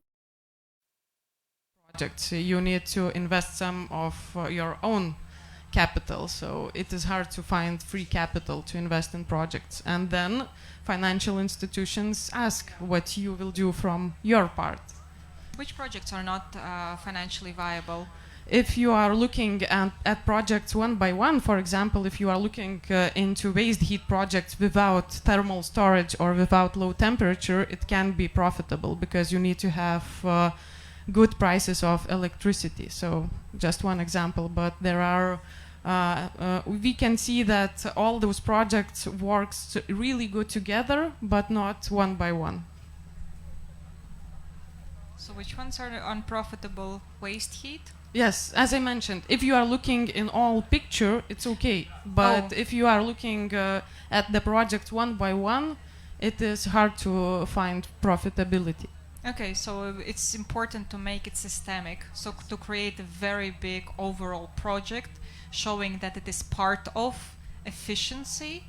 projects. You need to invest some of your own capital, so it is hard to find free capital to invest in projects. And then financial institutions ask what you will do from your part.
Which projects are not financially viable?
If you are looking at projects one by one, for example, if you are looking into waste heat projects without thermal storage or without low temperature, it can be profitable, because you need to have good prices of electricity. So just one example, but there are we can see that all those projects works really good together, but not one by one.
So which ones are unprofitable? Waste heat?
Yes, as I mentioned, if you are looking in all picture, it's okay. But if you are looking at the project one by one, it is hard to find profitability.
Okay, so it's important to make it systemic, so to create a very big overall project showing that it is part of efficiency,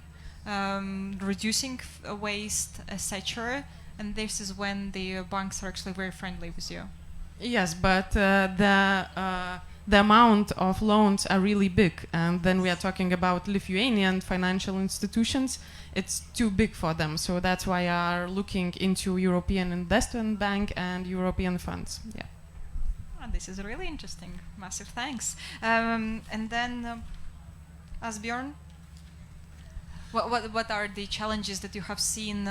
reducing waste, etc. And this is when the banks are actually very friendly with you.
Yes, but the amount of loans are really big, and then we are talking about Lithuanian financial institutions. It's too big for them, so that's why we are looking into European Investment Bank and European funds. Yeah.
Oh, this is really interesting. Massive thanks. And then, Asbjørn, what are the challenges that you have seen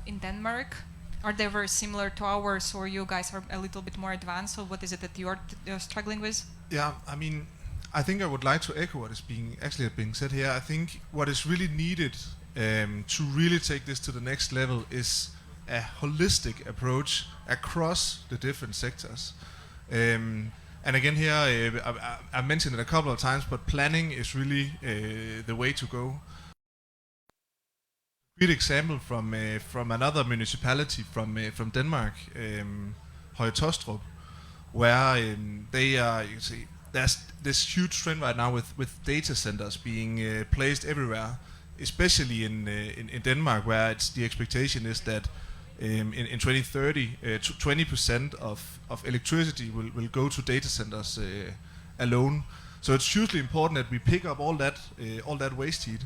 in Denmark? Are they very similar to ours, or you guys are a little bit more advanced? So what is it that you're struggling with?
Yeah, I mean, I think I would like to echo what is being said here. I think what is really needed to really take this to the next level is a holistic approach across the different sectors. And again here, I mentioned it a couple of times, but planning is really the way to go. Great example from another municipality from Denmark, Høje-Taastrup, where they are. You can see there's this huge trend right now with data centers being placed everywhere, especially in Denmark, where the expectation is that in 2030, 20% of electricity will go to data centers alone. So it's hugely important that we pick up all that waste heat.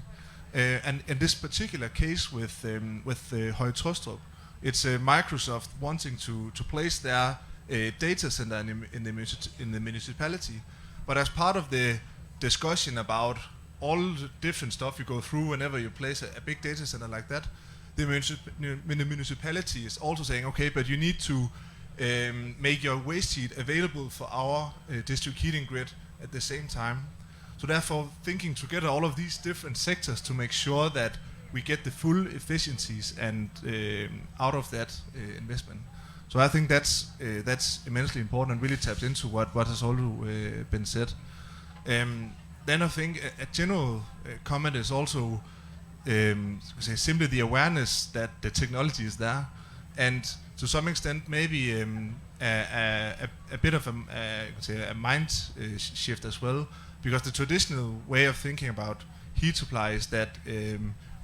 And in this particular case with Høje-Taastrup, it's Microsoft wanting to place their data center in the municipality. But as part of the discussion about all the different stuff you go through whenever you place a big data center like that, the municipality is also saying, okay, but you need to make your waste heat available for our district heating grid at the same time. So therefore, thinking together all of these different sectors to make sure that we get the full efficiencies and out of that investment. So I think that's immensely important and really taps into what has already been said. Then I think a general comment is also simply the awareness that the technology is there, and to some extent maybe a bit of a mind shift as well. Because the traditional way of thinking about heat supply is that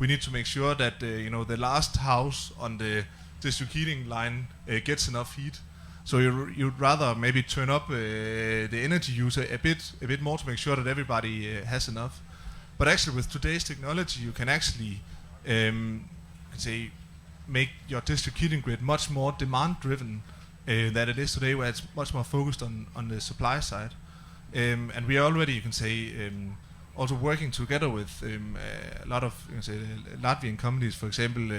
we need to make sure that the last house on the district heating line gets enough heat. So you'd rather maybe turn up the energy user a bit more to make sure that everybody has enough. But actually, with today's technology, you can actually make your district heating grid much more demand-driven than it is today, where it's much more focused on the supply side. And we are already, you can say, also working together with a lot of Latvian companies. For example,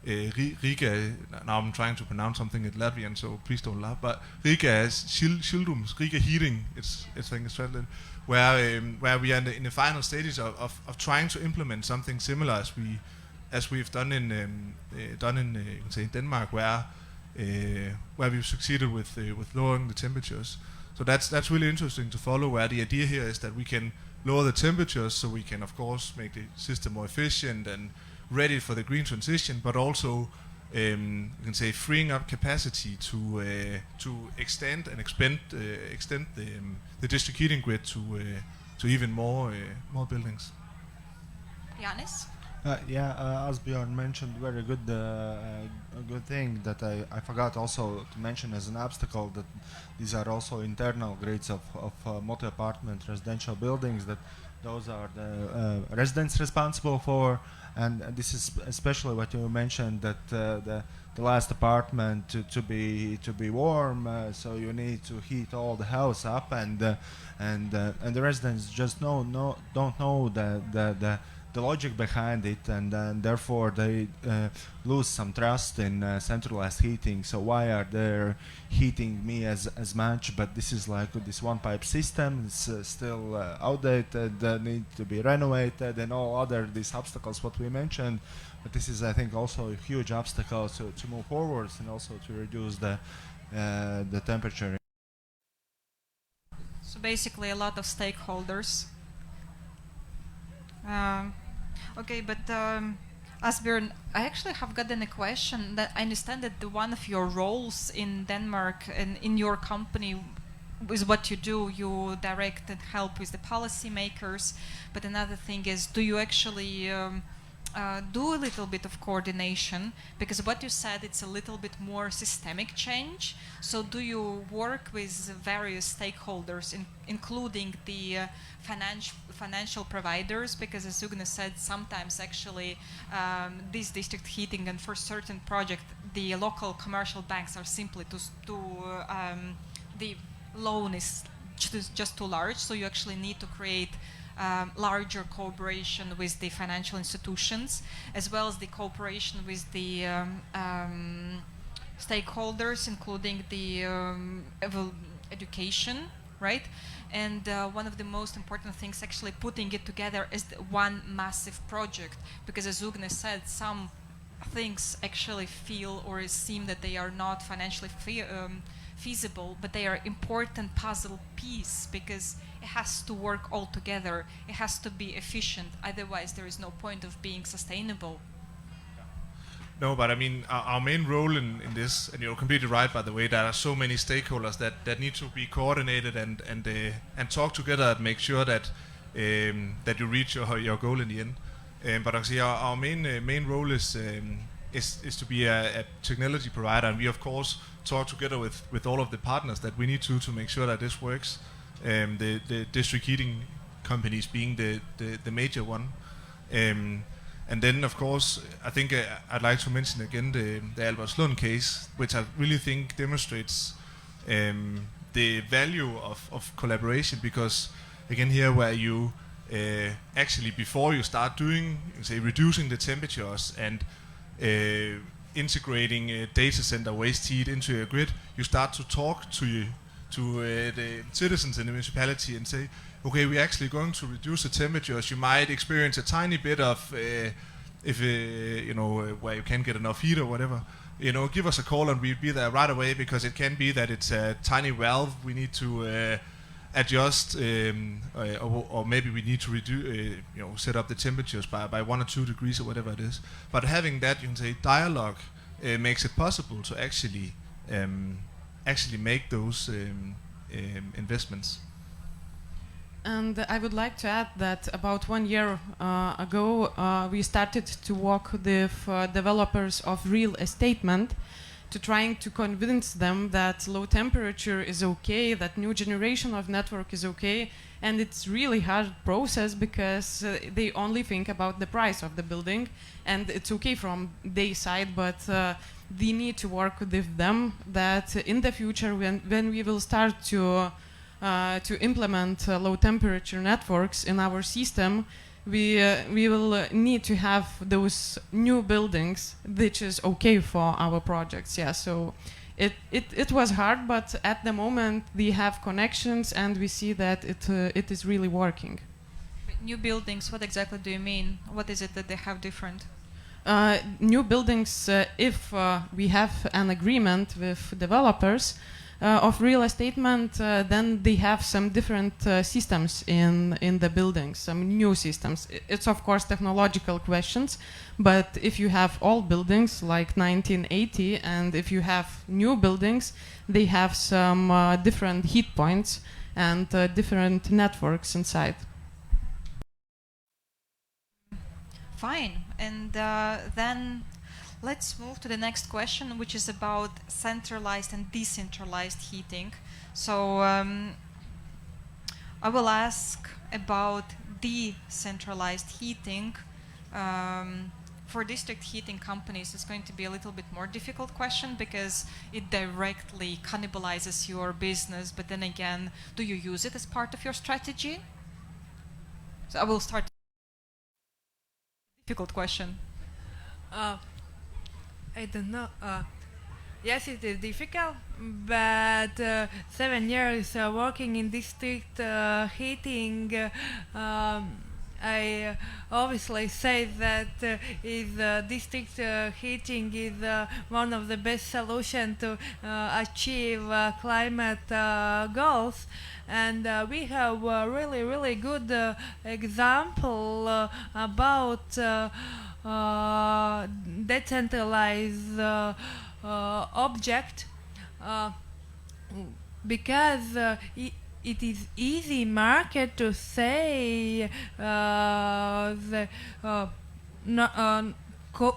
Riga. Now I'm trying to pronounce something in Latvian, so please don't laugh. But Riga is Shildums, Riga Heating. It's translated, where we are in the final stages of trying to implement something similar as we've done in you can say Denmark, where we've succeeded with lowering the temperatures. So that's really interesting to follow, where the idea here is that we can lower the temperatures so we can, of course, make the system more efficient and ready for the green transition, but also you can say freeing up capacity to extend the district heating grid to even more buildings.
Janis?
Asbjørn mentioned very good good thing that I forgot also to mention as an obstacle, that these are also internal grids of multi-apartment residential buildings, that those are the residents responsible for, and this is especially what you mentioned, that the last apartment to be warm, so you need to heat all the house up, and the residents just don't know the logic behind it, and therefore they lose some trust in centralized heating. So why are they heating me as much? But this is like this one pipe system. It's still outdated, need to be renovated, and all other these obstacles what we mentioned. But this is, I think, also a huge obstacle to move forwards and also to reduce the temperature.
So basically, a lot of stakeholders. Okay, but Asbjørn, I actually have gotten a question that I understand that one of your roles in Denmark and in your company is what you do. You direct and help with the policymakers. But another thing is, do you actually do a little bit of coordination? Because what you said, it's a little bit more systemic change. So do you work with various stakeholders, including the financial providers? Because as Ugne said, sometimes actually this district heating, and for certain project, the local commercial banks are simply the loan is just too large. So you actually need to create larger cooperation with the financial institutions, as well as the cooperation with the stakeholders, including the education, right? And one of the most important things, actually putting it together as one massive project, because as Ugne said, some things actually feel or seem that they are not financially feasible, but they are important puzzle piece, because it has to work all together. It has to be efficient. Otherwise, there is no point of being sustainable.
No, but I mean, our main role in this, and you're completely right, by the way, there are so many stakeholders that need to be coordinated and talk together and make sure that that you reach your goal in the end. But actually, our main role is to be a technology provider, and we of course talk together with all of the partners that we need to make sure that this works. The district heating companies being the major one. And then, of course, I think I'd like to mention again the Albertslund case, which I really think demonstrates the value of collaboration, because, again, here where you actually, before you start doing, say, reducing the temperatures and integrating data center waste heat into your grid, you start to talk to the citizens in the municipality and say, okay, we're actually going to reduce the temperatures. You might experience a tiny bit of, where you can't get enough heat or whatever. Give us a call and we'll be there right away, because it can be that it's a tiny valve we need to adjust, or maybe we need to reduce, set up the temperatures by 1 or 2 degrees or whatever it is. But having that, you can say, dialogue makes it possible to actually make those investments.
And I would like to add that about 1 year ago, we started to work with developers of real estate to trying to convince them that low temperature is okay, that new generation of network is okay. And it's really hard process, because they only think about the price of the building, and it's okay from their side, but they need to work with them that in the future, when we will start to implement low temperature networks in our system, we will need to have those new buildings, which is okay for our projects. Yeah, so it was hard, but at the moment we have connections and we see that it is really working.
New buildings, what exactly do you mean? What is it that they have different?
New buildings, if we have an agreement with developers of real estate, then they have some different systems in the buildings, some new systems. It's of course technological questions, but if you have old buildings like 1980 and if you have new buildings, they have some different heat points and different networks inside.
Fine, and then let's move to the next question, which is about centralized and decentralized heating. So I will ask about decentralized heating. For district heating companies, it's going to be a little bit more difficult question, because it directly cannibalizes your business. But then again, do you use it as part of your strategy? So I will start. Difficult question.
I don't know. Yes, it is difficult, but 7 years working in district heating, I obviously say that district heating is one of the best solutions to achieve climate goals. And we have a really good example about decentralized object, because it is easy market to say the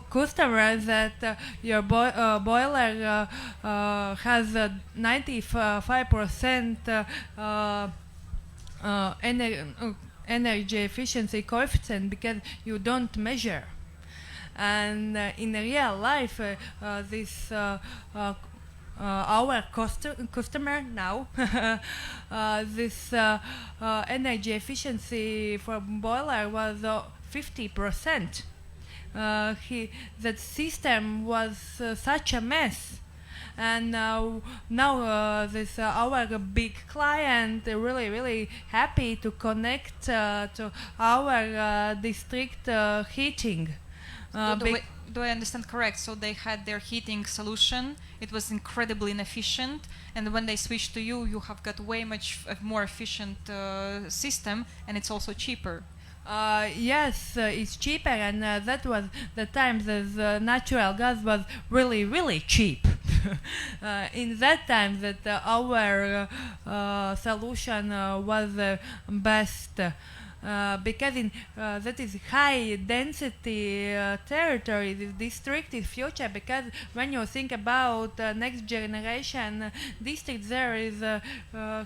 customers that your boiler has 95% energy efficiency coefficient, because you don't measure. And in real life, this our customer now, this energy efficiency for boiler was 50%. That system was such a mess, and now this our big client really happy to connect to our district heating.
Do I understand correct? So they had their heating solution. It was incredibly inefficient, and when they switched to you, you have got way much more efficient system, and it's also cheaper.
Yes, it's cheaper, and that was the time the natural gas was really cheap. In that time, that our solution was the best. Because that is high density territory, this district is future, because when you think about next generation district, there is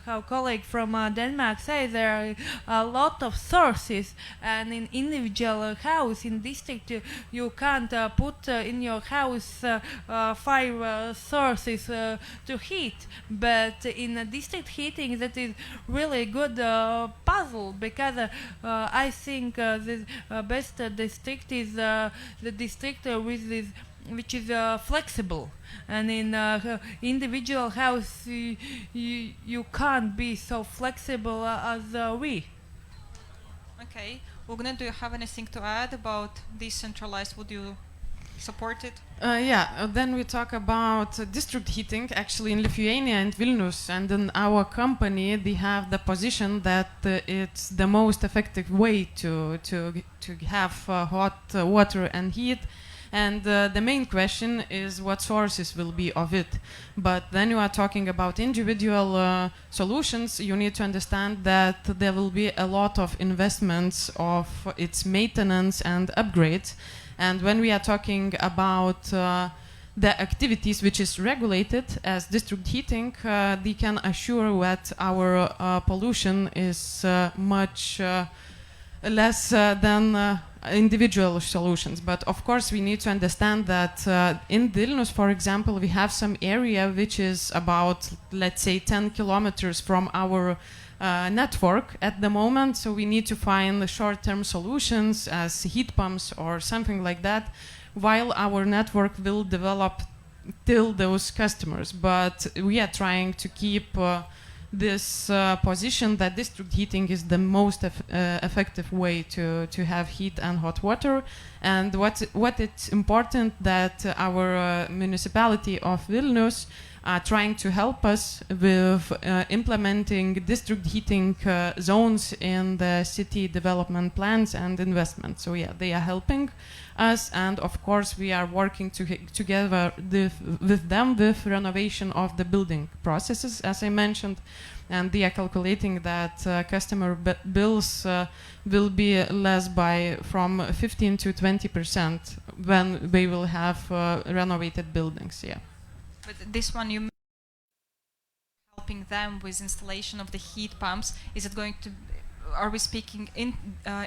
how colleague from Denmark say, there are a lot of sources, and in individual house in district you can't put in your house 5 sources to heat, but in district heating that is really good puzzle, because I think the best district is the district with this, which is flexible, and in individual house you can't be so flexible as we.
Okay, Ugne, do you have anything to add about decentralized? Would you support it?
Then we talk about district heating. Actually, in Lithuania and Vilnius, and in our company, they have the position that it's the most effective way to have hot water and heat. And the main question is what sources will be of it. But then you are talking about individual solutions. You need to understand that there will be a lot of investments of its maintenance and upgrades. And when we are talking about the activities which is regulated as district heating, they can assure that our pollution is much less than individual solutions. But of course we need to understand that in Vilnius, for example, we have some area which is about, let's say, 10 kilometers from our network at the moment, so we need to find short-term solutions as heat pumps or something like that, while our network will develop till those customers. But we are trying to keep this position that district heating is the most effective way to have heat and hot water. And what it's important that our municipality of Vilnius are trying to help us with implementing district heating zones in the city development plans and investments. So yeah, they are helping us, and of course we are working together with them with renovation of the building processes, as I mentioned, and they are calculating that customer bills will be less by from 15 to 20% when they will have renovated buildings. Yeah.
But this one, you helping them with installation of the heat pumps. Is it going to? Are we speaking in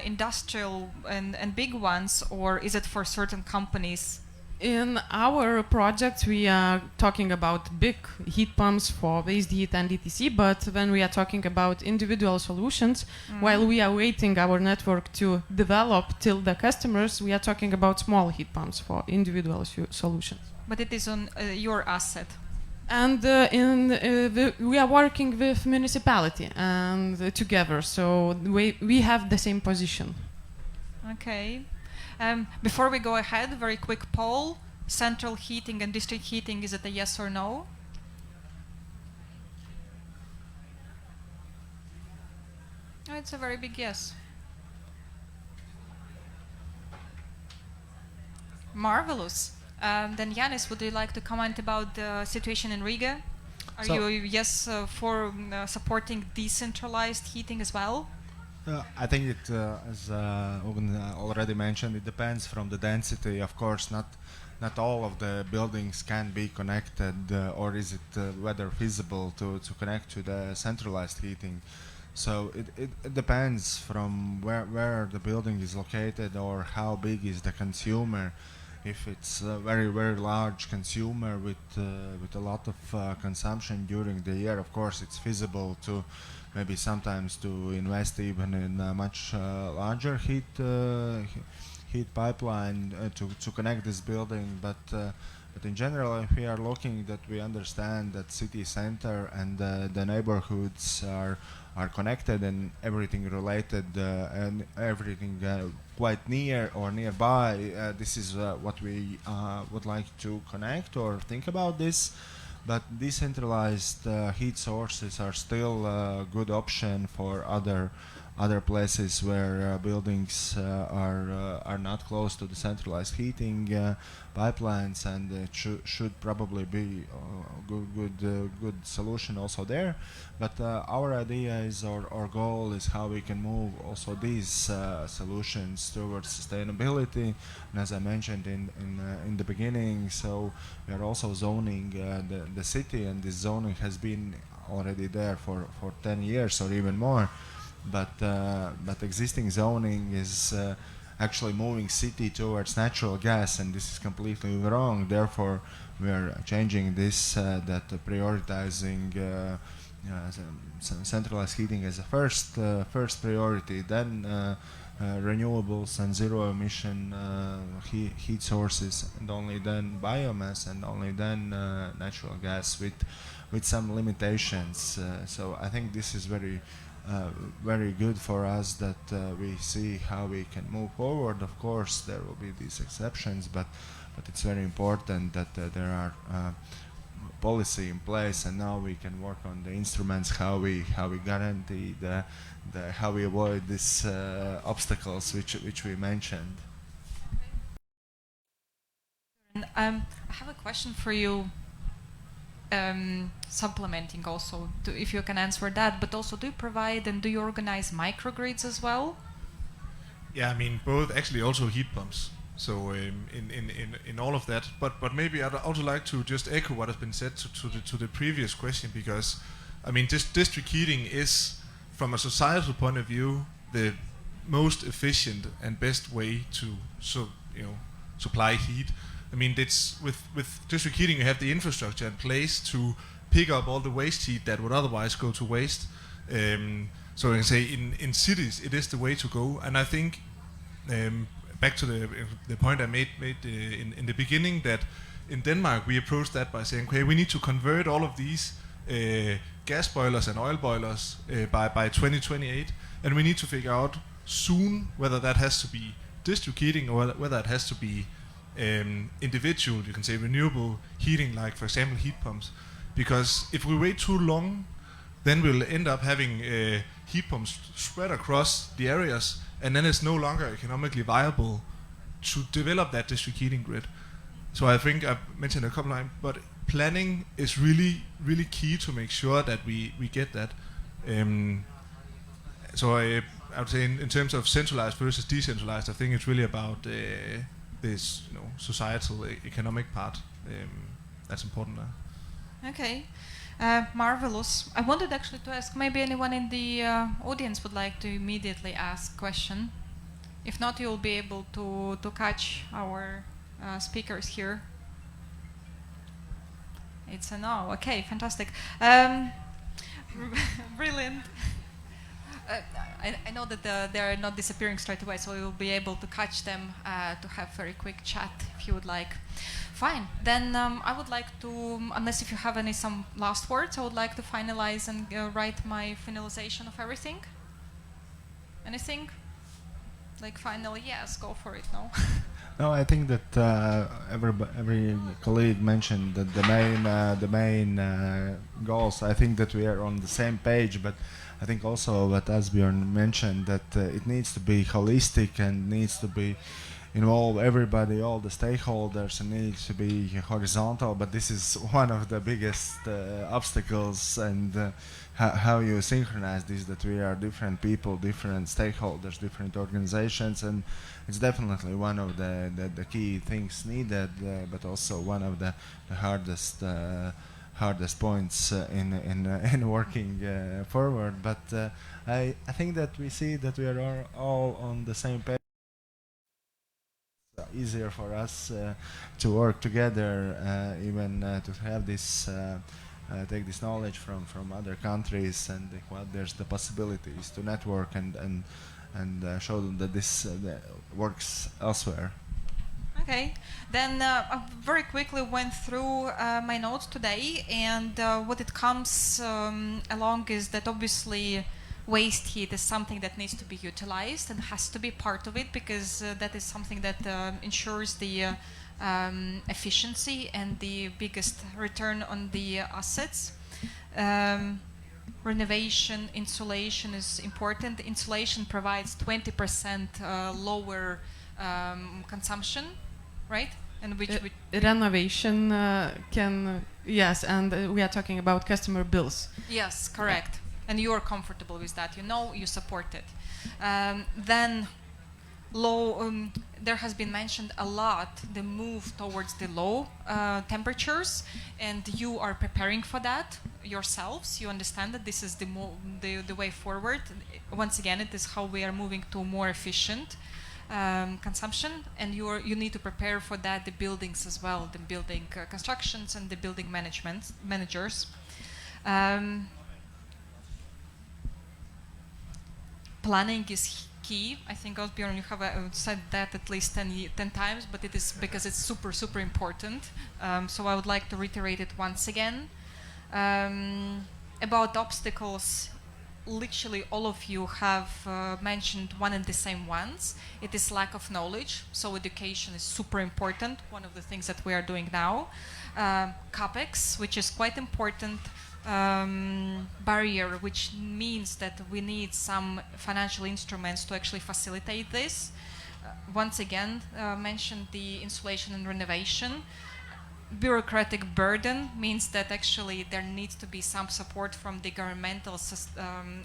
industrial and big ones, or is it for certain companies?
In our project, we are talking about big heat pumps for waste heat and etc. But when we are talking about individual solutions, while we are waiting our network to develop till the customers, we are talking about small heat pumps for individual solutions.
But it is on your asset.
And we are working with municipality and together, so we have the same position.
Okay. Before we go ahead, very quick poll. Central heating and district heating, is it a yes or no? Oh, it's a very big yes. Marvelous. Then Yanis, would you like to comment about the situation in Riga? Are
So-
you for supporting decentralized heating as well?
I think it, as Ogun already mentioned, it depends from the density. Of course, not all of the buildings can be connected, or is it whether feasible to connect to the centralized heating. So it depends from where the building is located or how big is the consumer. If it's a very large consumer with a lot of consumption during the year, of course it's feasible to maybe sometimes to invest even in a much larger heat pipeline to connect this building. But in general, if we are looking that we understand that city center and the neighborhoods are connected and everything related and everything quite near or nearby, this is what we would like to connect or think about this. But decentralized heat sources are still a good option for other places where buildings are not close to the centralized heating pipelines, and it should probably be a good solution also there. But our idea is, our goal is how we can move also these solutions towards sustainability. And as I mentioned in the beginning, so we are also zoning the city, and this zoning has been already there for 10 years or even more. But existing zoning is actually moving city towards natural gas, and this is completely wrong. Therefore, we are changing this, that prioritizing centralized heating as a first priority, then renewables and zero emission heat sources, and only then biomass, and only then natural gas with some limitations. So I think this is very good for us that we see how we can move forward. Of course, there will be these exceptions, but it's very important that there are policy in place, and now we can work on the instruments, how we guarantee how we avoid these obstacles which we mentioned.
I have a question for you. Supplementing also, if you can answer that, but also, do you provide and do you organize microgrids as well?
Yeah, I mean both, actually also heat pumps. So in all of that, but maybe I'd also like to just echo what has been said to the previous question, because I mean district heating is, from a societal point of view, the most efficient and best way to supply heat. I mean, it's with district heating, you have the infrastructure in place to pick up all the waste heat that would otherwise go to waste. So I can say in cities, it is the way to go. And I think back to the point I made in the beginning, that in Denmark we approached that by saying, okay, we need to convert all of these gas boilers and oil boilers by 2028, and we need to figure out soon whether that has to be district heating or whether it has to be individual, you can say renewable heating, like for example heat pumps. Because if we wait too long, then we'll end up having heat pumps spread across the areas, and then it's no longer economically viable to develop that district heating grid. So I think I've mentioned a couple of times, but planning is really key to make sure that we get that. So I would say in terms of centralized versus decentralized, I think it's really about this societal economic part that's important now.
Okay, marvelous. I wanted actually to ask, maybe anyone in the audience would like to immediately ask a question. If not, you'll be able to catch our speakers here. It's a no. Okay, fantastic. Brilliant. I know that they are not disappearing straight away, so you'll be able to catch them to have a very quick chat if you would like. Fine. Then I would like to, unless if you have some last words, I would like to finalize and write my finalization of everything. Anything? Like finally, yes, go for it. No.
No, I think that every colleague mentioned that the main goals. I think that we are on the same page, but I think also what Asbjørn mentioned, that it needs to be holistic and needs to be involve everybody, all the stakeholders, and needs to be horizontal. But this is one of the biggest obstacles, and how you synchronize this, that we are different people, different stakeholders, different organizations, and it's definitely one of the key things needed, but also one of the hardest points in working forward. But I think that we see that we are all on the same page. Easier for us to work together, even to have this take this knowledge from other countries, and there's the possibilities to network and show them that this works elsewhere.
Okay, then I very quickly went through my notes today, and what it comes along is that obviously waste heat is something that needs to be utilized and has to be part of it, because that is something that ensures the efficiency and the biggest return on the assets. Renovation, insulation is important. Insulation provides 20% lower consumption, right? And which
renovation can, yes, and we are talking about customer bills.
Yes, correct. And you are comfortable with that, you support it. Then low, there has been mentioned a lot the move towards the low temperatures, and you are preparing for that yourselves. You understand that this is the way forward. Once again, it is how we are moving to more efficient consumption, and you need to prepare for that, the buildings as well, the building constructions and the building managers. Planning is key. I think, Osbjorn, you have said that at least 10 times, but it is because it's super, super important. So I would like to reiterate it once again. About obstacles, literally all of you have mentioned one and the same ones. It is lack of knowledge, so education is super important, one of the things that we are doing now. CapEx, which is quite important. Barrier, which means that we need some financial instruments to actually facilitate this. Once again, mentioned the insulation and renovation. Bureaucratic burden means that actually there needs to be some support from the governmental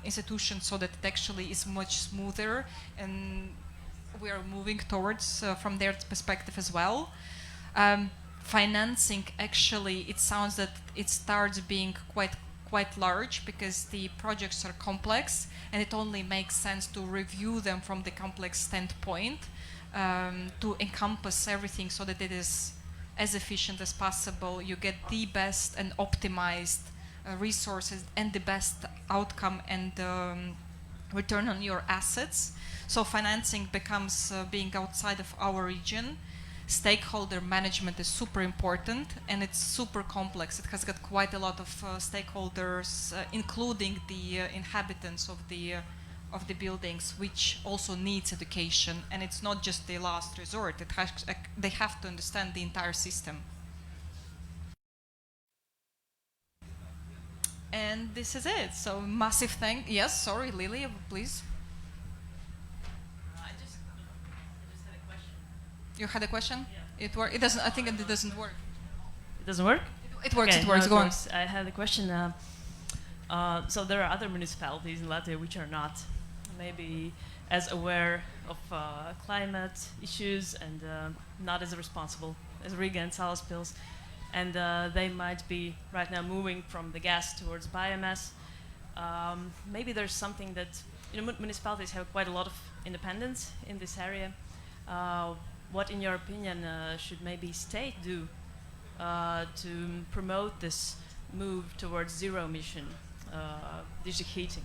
institutions, so that it actually is much smoother, and we are moving towards from their perspective as well. Financing, actually, it sounds that it starts being quite large, because the projects are complex, and it only makes sense to review them from the complex standpoint, to encompass everything so that it is as efficient as possible. You get the best and optimized resources and the best outcome and return on your assets. So financing becomes being outside of our region. Stakeholder management is super important, and it's super complex. It has got quite a lot of stakeholders, including the inhabitants of the buildings, which also needs education. And it's not just the last resort. They have to understand the entire system. And this is it. So massive thank. Yes, sorry, Lily, please. You had a question? Yeah. It doesn't. I think it doesn't work.
It doesn't work?
It works.
Okay,
it works.
no,
Go on.
I had a question. So there are other municipalities in Latvia which are not maybe as aware of climate issues and not as responsible as Riga and Salaspils, and they might be right now moving from the gas towards biomass. Maybe there's something that municipalities have quite a lot of independence in this area. What, in your opinion, should maybe state do to promote this move towards zero emission district heating?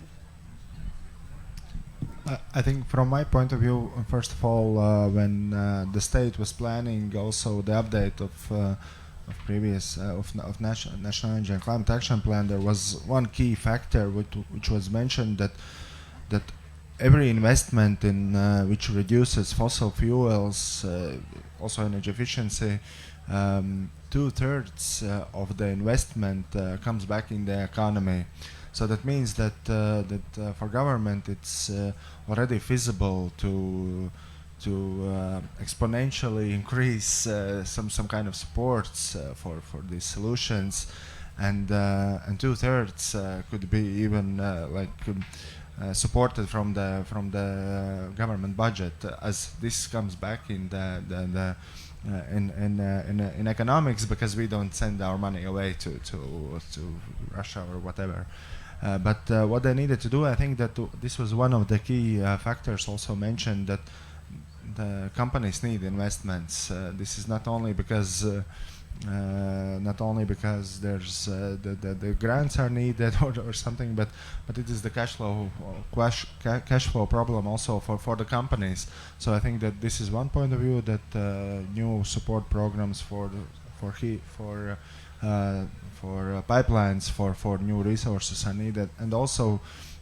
I think from my point of view, first of all, when the state was planning also the update of previous of national energy and climate action plan, there was one key factor which was mentioned, that every investment in which reduces fossil fuels, also energy efficiency, 2/3 of the investment comes back in the economy. So that means that for government it's already feasible exponentially increase some kind of supports for these solutions, and 2/3 could be even supported from the government budget, as this comes back in in economics, because we don't send our money away to Russia or whatever. But what they needed to do, I think that this was one of the key factors also mentioned, that the companies need investments. This is not only because there's the grants are needed or something, but it is the cash flow problem also for the companies. So I think that this is one point of view, that new support programs for pipelines for new resources are needed, and also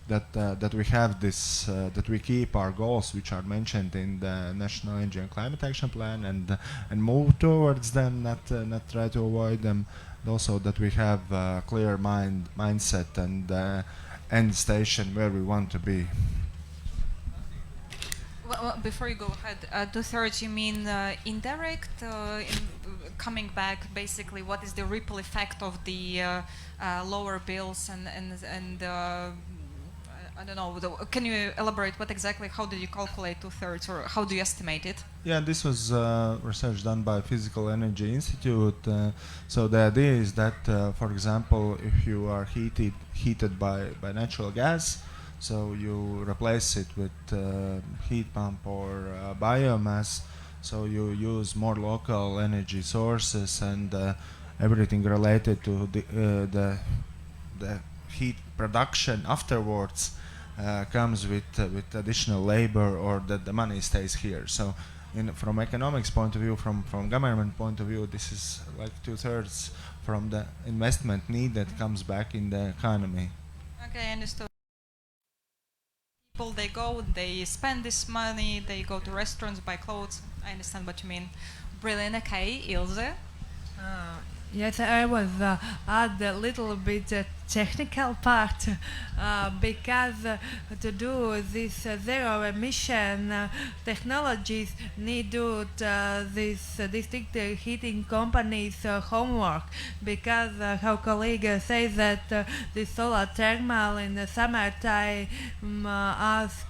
that we have this that we keep our goals, which are mentioned in the National Energy and Climate Action Plan, and move towards them, not try to avoid them. And also that we have a clear mindset and end station where we want to be.
Well, before you go ahead, 2/3, you mean indirect, coming back, basically, what is the ripple effect of the lower bills and I don't know, can you elaborate how did you calculate 2/3, or how do you estimate it?
Yeah, this was research done by Physical Energy Institute. So the idea is that, for example, if you are heated by natural gas, so you replace it with heat pump or biomass, so you use more local energy sources, and everything related to the heat production afterwards comes with additional labor, or that the money stays here. So from economics point of view, from government point of view, this is like 2/3 from the investment need that comes back in the economy.
Okay, I understood. People, they go, they spend this money, they go to restaurants, buy clothes. I understand what you mean. Brilliant. Okay, Ilse?
Yes, I was add a little bit technical part, because to do this zero emission technologies need do this district heating companies homework, because our colleague says that the solar thermal in the summertime ask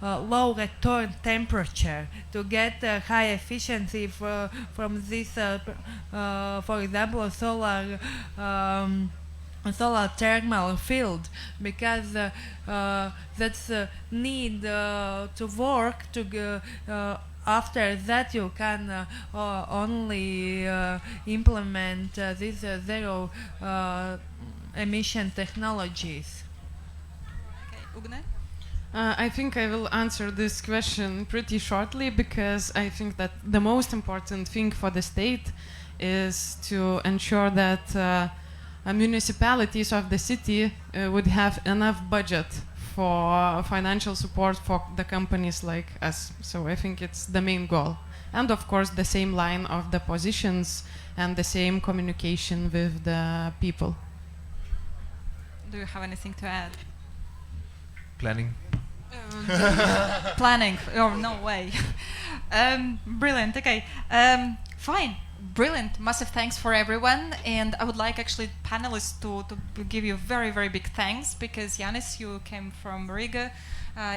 low return temperature to get high efficiency from this, for example, solar thermal field, because that's need to work to after that you can only implement these zero emission technologies.
Okay, Ugne?
I think I will answer this question pretty shortly, because I think that the most important thing for the state is to ensure that municipalities of the city would have enough budget for financial support for the companies like us. So I think it's the main goal. And of course the same line of the positions and the same communication with the people.
Do you have anything to add?
Planning.
Planning? Oh, no way. Brilliant. Okay. Fine. Brilliant. Massive thanks for everyone. And I would like actually panelists to give you very, very big thanks, because Yanis, you came from Riga,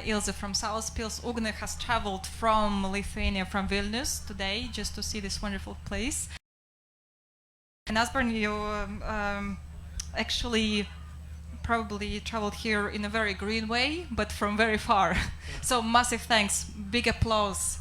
Ilse from Salaspils, Ugne has traveled from Lithuania, from Vilnius today, just to see this wonderful place. And Asbjørn, you actually probably traveled here in a very green way, but from very far. So massive thanks, big applause.